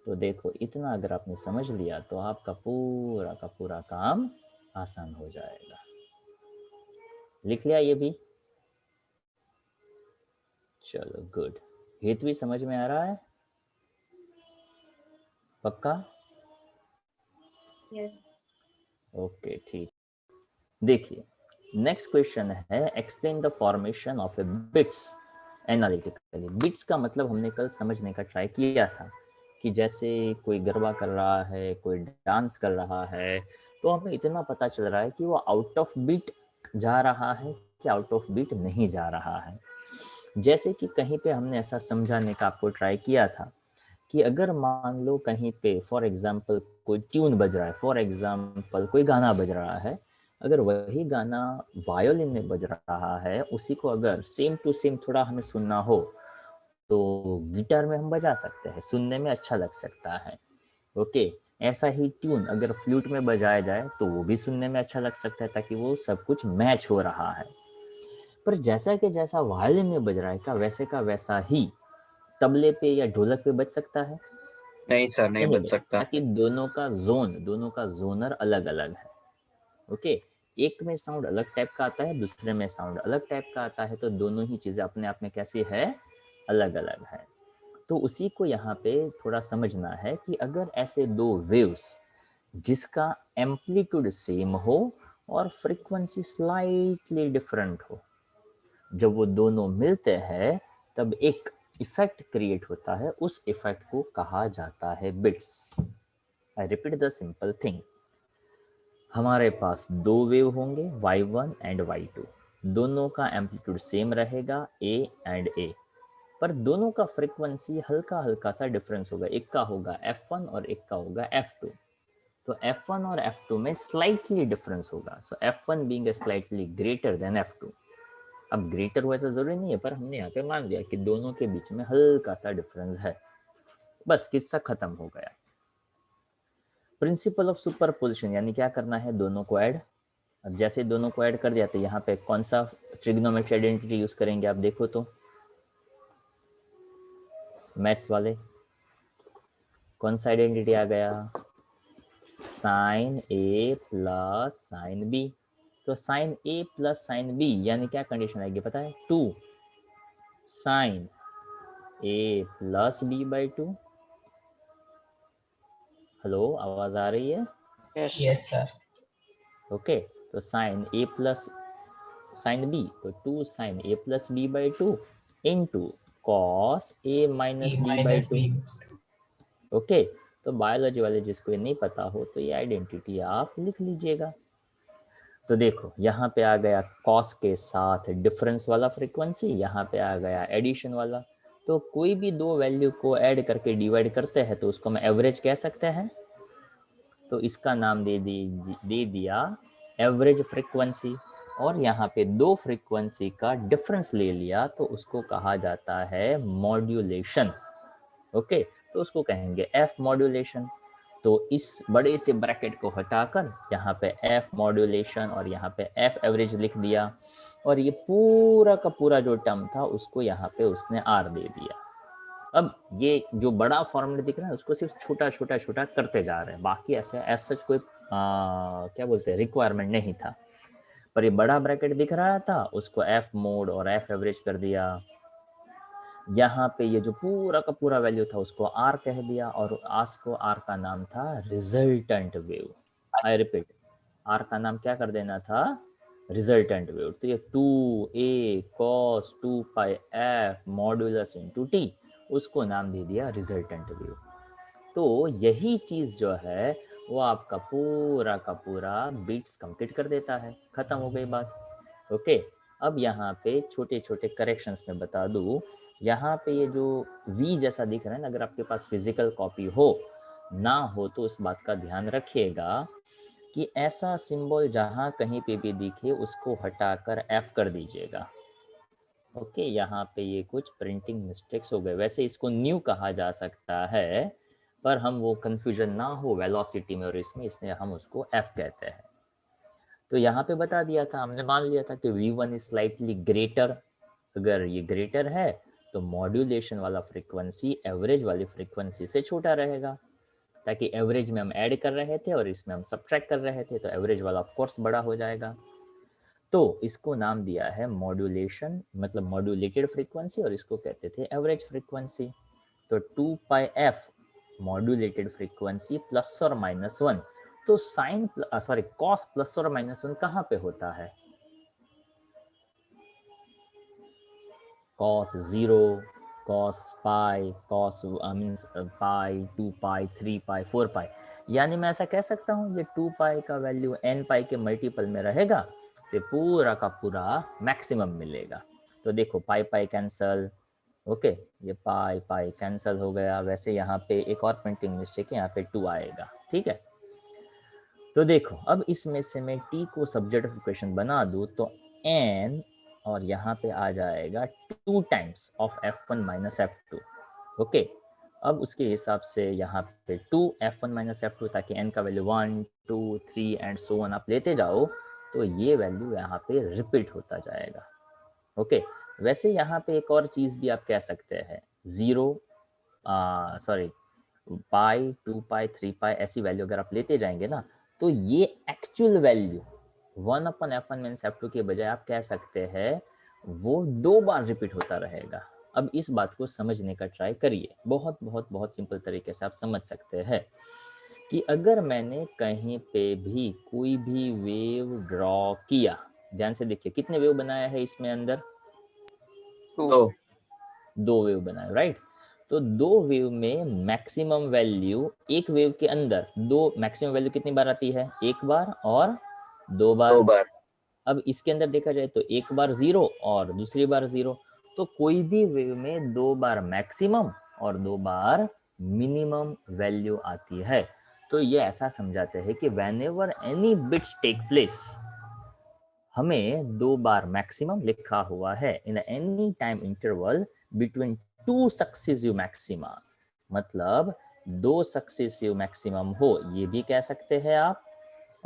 तो देखो इतना अगर आपने समझ लिया तो आपका पूरा का पूरा काम आसान हो जाएगा। लिख लिया ये भी? चलो गुड। हेतु भी समझ में आ रहा है? पक्का? यस। ओके ठीक। देखिए नेक्स्ट क्वेश्चन है explain the formation of A bits analytically. Bits का मतलब हमने कल समझने का ट्राई किया था कि जैसे कोई गरबा कर रहा है, कोई डांस कर रहा है, तो हमें इतना पता चल रहा है कि वो आउट ऑफ बीट जा रहा है कि आउट ऑफ बीट नहीं जा रहा है। जैसे कि कहीं पे हमने ऐसा समझाने का आपको ट्राई किया था कि अगर मान लो कहीं पे फॉर एग्जाम्पल कोई ट्यून बज रहा है, फॉर एग्जाम्पल कोई गाना बज रहा है, अगर वही गाना वायोलिन में बज रहा है, उसी को अगर सेम टू सेम थोड़ा हमें सुनना हो तो गिटार में हम बजा सकते हैं, सुनने में अच्छा लग सकता है। ओके, ऐसा ही ट्यून अगर फ्लूट में बजाया जाए तो वो भी सुनने में अच्छा लग सकता है, ताकि वो सब कुछ मैच हो रहा है। पर जैसा कि जैसा वायलिन में बज रहा है का वैसा ही तबले पे या ढोलक पे बज सकता है? नहीं सर, नहीं बच सकता। ताकि दोनों का जोनर अलग अलग है। ओके, एक में साउंड अलग टाइप का आता है, दूसरे में साउंड अलग टाइप का आता है, तो दोनों ही चीजें अपने आप में कैसी है, अलग अलग है। तो उसी को यहाँ पे थोड़ा समझना है कि अगर ऐसे दो वेव्स जिसका एम्पलीट्यूड सेम हो और फ्रीक्वेंसी स्लाइटली डिफरेंट हो, जब वो दोनों मिलते हैं तब एक इफेक्ट क्रिएट होता है, उस इफेक्ट को कहा जाता है bits. I repeat the simple thing. हमारे पास दो वेव होंगे y1 एंड y2, दोनों का एम्पलीट्यूड सेम रहेगा a एंड a, पर दोनों का फ्रीक्वेंसी हल्का हल्का सा डिफरेंस होगा, एक का होगा f1 और एक का होगा f2। तो f1 और f2 में स्लाइटली डिफरेंस होगा, सो f1 being slightly greater than f2। अब ग्रेटर हो ऐसा जरूरी नहीं है, पर हमने यहाँ पे मान लिया कि दोनों के बीच में हल्का सा डिफरेंस है, बस किस्सा खत्म हो गया। प्रिंसिपल ऑफ सुपरपोजिशन यानी क्या करना है, दोनों को ऐड। अब जैसे दोनों को ऐड कर दिया तो यहाँ पे कौन सा ट्रिग्नोमेट्री आइडेंटिटी यूज करेंगे आप देखो तो, मैथ्स वाले कौन सा आइडेंटिटी आ गया, sine A plus sine B. तो sine A plus sine B यानी क्या कंडीशन आएगी पता है, 2 sine A plus B by 2। Hello, आवाज आ रही है? Yes yes sir. ओके, तो sine A plus sine B, तो 2 sine A plus B by 2 into cos A minus A B by minus 2। B. Okay, तो बायोलॉजी वाले जिसको ये नहीं पता हो तो ये आइडेंटिटी आप लिख लीजिएगा। तो देखो यहाँ पे आ गया कॉस के साथ डिफरेंस वाला फ्रीक्वेंसी, यहाँ पे आ गया एडिशन वाला। तो कोई भी दो वैल्यू को ऐड करके डिवाइड करते हैं तो उसको हम एवरेज कह सकते हैं, तो इसका नाम दे दिया एवरेज फ्रीक्वेंसी। और यहाँ पे दो फ्रीक्वेंसी का डिफरेंस ले लिया तो उसको कहा जाता है मॉड्यूलेशन। ओके, तो उसको कहेंगे एफ मॉड्यूलेशन। तो इस बड़े से ब्रैकेट को हटाकर यहाँ पे एफ मॉड्यूलेशन और यहाँ पे एफ एवरेज लिख दिया, और ये पूरा का पूरा जो टर्म था उसको यहाँ पे उसने आर दे दिया। अब ये जो बड़ा फॉर्मूला दिख रहा है उसको सिर्फ छोटा छोटा छोटा करते जा रहे हैं, बाकी ऐसे एज सच कोई क्या बोलते हैं रिक्वायरमेंट नहीं था। पर ये बड़ा ब्रैकेट दिख रहा था उसको एफ मोड और एफ एवरेज कर दिया। यहाँ पे ये जो पूरा का पूरा वैल्यू था उसको आर कह दिया, और आस को आर का नाम था resultant wave. I repeat, R का नाम क्या कर देना था, रिजल्टेंट वेव। तो ये 2a cos 2 पाई f मॉड्यूलस इनटू t, उसको नाम दे दिया रिजल्टेंट वेव। तो यही चीज जो है वो आपका पूरा का पूरा बीट्स कंप्लीट कर देता है, खत्म हो गई बात। ओके, अब यहाँ पे छोटे छोटे करेक्शंस में बता दूं, यहाँ पे ये जो V जैसा दिख रहा है ना, अगर आपके पास फिजिकल कॉपी हो ना हो तो उस बात का ध्यान रखिएगा कि ऐसा सिंबल जहाँ कहीं पे भी दिखे उसको हटाकर F कर दीजिएगा। ओके, यहाँ पे ये कुछ प्रिंटिंग मिस्टेक्स हो गए, वैसे इसको न्यू कहा जा सकता है, पर हम वो कंफ्यूजन ना हो वेलोसिटी में और इसमें, इसलिए हम उसको F कहते हैं। तो यहाँ पे बता दिया था, हमने मान लिया था कि V1 इज स्लाइटली ग्रेटर अगर ये ग्रेटर है तो मॉड्यूलेशन वाला फ्रीक्वेंसी एवरेज वाली फ्रीक्वेंसी से छोटा रहेगा, ताकि एवरेज में हम ऐड कर रहे थे और इसमें हम सब्ट्रैक्ट कर रहे थे, तो एवरेज वाला ऑफ कोर्स बड़ा हो जाएगा। तो इसको नाम दिया है मॉड्यूलेशन, मतलब मॉड्यूलेटेड फ्रीक्वेंसी, और इसको कहते थे एवरेज फ्रीक्वेंसी। तो 2πf मॉड्यूलेटेड फ्रीक्वेंसी प्लस और माइनस 1, तो साइन कॉस प्लस और माइनस 1 कहाँ पे होता है? cos 0, cos पाई, cos मीन्स पाई, 2 पाई, 3 पाई, 4 पाई, यानी मैं ऐसा कह सकता हूँ ये 2 पाई का वैल्यू n पाई के मल्टीपल में रहेगा तो पूरा का पूरा मैक्सिमम मिलेगा। तो देखो पाई पाई कैंसल, ओके, ये पाई पाई कैंसल हो गया। वैसे यहाँ पे एक और प्रिंटिंग मिस्टेक है, यहाँ पे 2 आएगा, ठीक है। तो देखो अब इसमें से मैं t को सब्जेक्ट ऑफ इक्वेशन बना दूँ तो n और यहाँ पे आ जाएगा 2 times of f1 minus f2, okay. अब उसके हिसाब से यहाँ पे 2 f1 माइनस f2, ताकि n का वैल्यू 1, 2, 3 एंड सो ऑन आप लेते जाओ तो ये वैल्यू यहाँ पे रिपीट होता जाएगा, ओके। वैसे यहाँ पे एक और चीज़ भी आप कह सकते हैं, 0 पाई, 2 पाई, 3 पाई ऐसी वैल्यू अगर आप लेते जाएंगे ना तो ये actual value 1/f1 minus f2 के बजाय आप कह सकते हैं वो 2 बार रिपीट होता रहेगा। अब इस बात को समझने का ट्राई करिए, बहुत बहुत बहुत सिंपल तरीके से आप समझ सकते हैं कि अगर मैंने कहीं पे भी कोई भी वेव ड्रॉ किया, ध्यान से देखिए कितने वेव बनाया है इसमें अंदर, 2 वेव बनाए, राइट। तो 2 वेव में मैक्सिमम वैल्यू, एक वेव के अंदर 2 मैक्सिमम वैल्यू कितनी बार आती है? एक बार और 2 बार। अब इसके अंदर देखा जाए तो एक बार 0 और दूसरी बार 0, तो कोई भी वेव में 2 बार मैक्सिमम और 2 बार मिनिमम वैल्यू आती है। तो ये ऐसा समझाते हैं कि whenever any beats take place, हमें 2 बार मैक्सिमम लिखा हुआ है in any time interval between 2 successive maxima, मतलब 2 सक्सेसिव मैक्सिमम हो ये भी कह सकते हैं आप,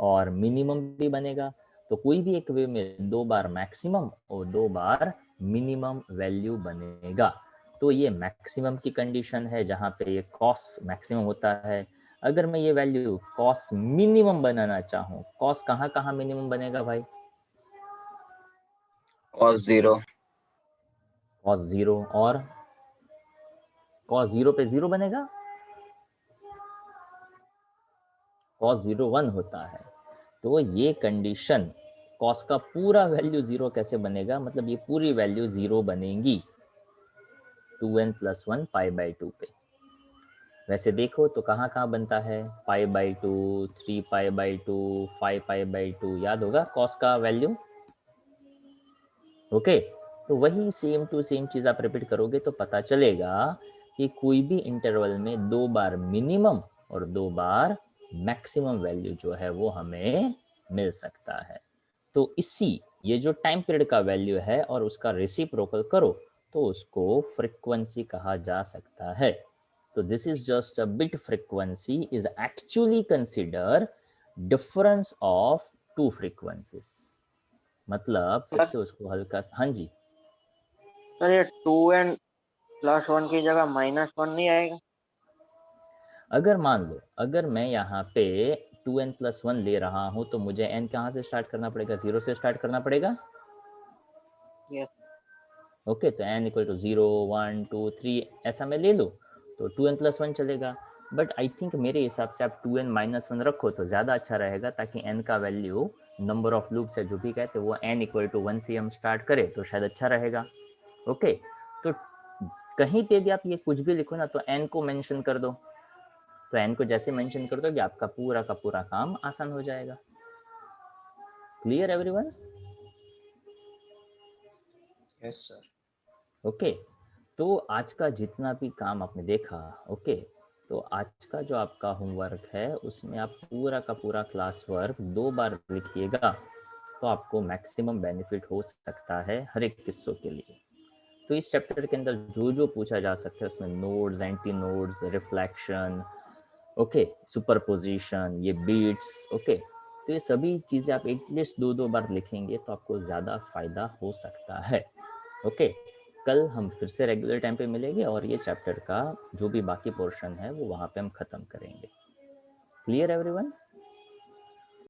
और मिनिमम भी बनेगा। तो कोई भी एक वेव में 2 बार मैक्सिमम और 2 बार मिनिमम वैल्यू बनेगा। तो ये मैक्सिमम की कंडीशन है जहाँ पे ये कॉस मैक्सिमम होता है। अगर मैं ये वैल्यू कॉस मिनिमम बनाना चाहूँ, कॉस कहाँ कहाँ मिनिमम बनेगा भाई? cos 0, cos 0, और cos 0 पे 0 बनेगा, cos 0 1 होता है। तो ये कंडीशन cos का पूरा वैल्यू 0 कैसे बनेगा, मतलब ये पूरी वैल्यू 0 बनेगी 2n + 1 π/2 पे। वैसे देखो तो कहाँ कहाँ बनता है, π/2, 3π/2, 5π/2, याद होगा cos का वैल्यू, ओके। तो वही सेम टू सेम चीज आप रिपीट करोगे तो पता चलेगा कि कोई भी इंटरवल में 2 बार मिनिमम और 2 बार मैक्सिमम वैल्यू जो है वो हमें मिल सकता है। तो इसी ये जो टाइम पीरियड का वैल्यू है और उसका रेसिप्रोकल करो तो उसको फ्रीक्वेंसी कहा जा सकता है। तो this is just a beat frequency is actually consider difference of 2 frequencies, मतलब फिर से उसको हल्का सा, हाँ जी सर ये 2n + 1 की जगह -1 नहीं आएगा? अगर मान लो अगर मैं यहाँ पे 2n + 1 ले रहा हूँ तो मुझे n कहाँ से स्टार्ट करना पड़ेगा? 0 से स्टार्ट करना पड़ेगा, यस। ओके। तो n = 0, 1, 2, 3 ऐसा मैं ले लूँ तो 2n + 1 चलेगा। बट आई थिंक मेरे हिसाब से आप 2n - 1 रखो तो ज़्यादा अच्छा रहेगा, ताकि n का वैल्यू नंबर ऑफ लूप्स है जो भी कहते हैं वो n = 1 से हम स्टार्ट करें तो शायद अच्छा रहेगा, ओके। तो कहीं पे भी आप ये कुछ भी लिखो ना तो n को मेंशन कर दो, तो n को जैसे मेंशन कर दोगे आपका पूरा का पूरा काम आसान हो जाएगा। Clear everyone? Yes sir. Okay. तो आज का जितना भी काम आपने देखा, ओके, तो आज का जो आपका होमवर्क है उसमें आप पूरा का पूरा क्लास वर्क 2 बार लिखिएगा तो आपको मैक्सिमम बेनिफिट हो सकता है हर एक किस्सों के लिए। तो इस चैप्टर के अंदर जो जो पूछा जा सकता है उसमें nodes, anti nodes, reflection, okay, superposition, ये बीट्स, ओके, तो ये सभी चीज़ें आप एटलीस्ट 2-2 बार लिखेंगे तो आपको ज़्यादा फायदा हो सकता है। ओके, कल हम फिर से रेगुलर टाइम पे मिलेंगे और ये चैप्टर का जो भी बाकी पोर्शन है वो वहाँ पे हम ख़त्म करेंगे। Clear everyone?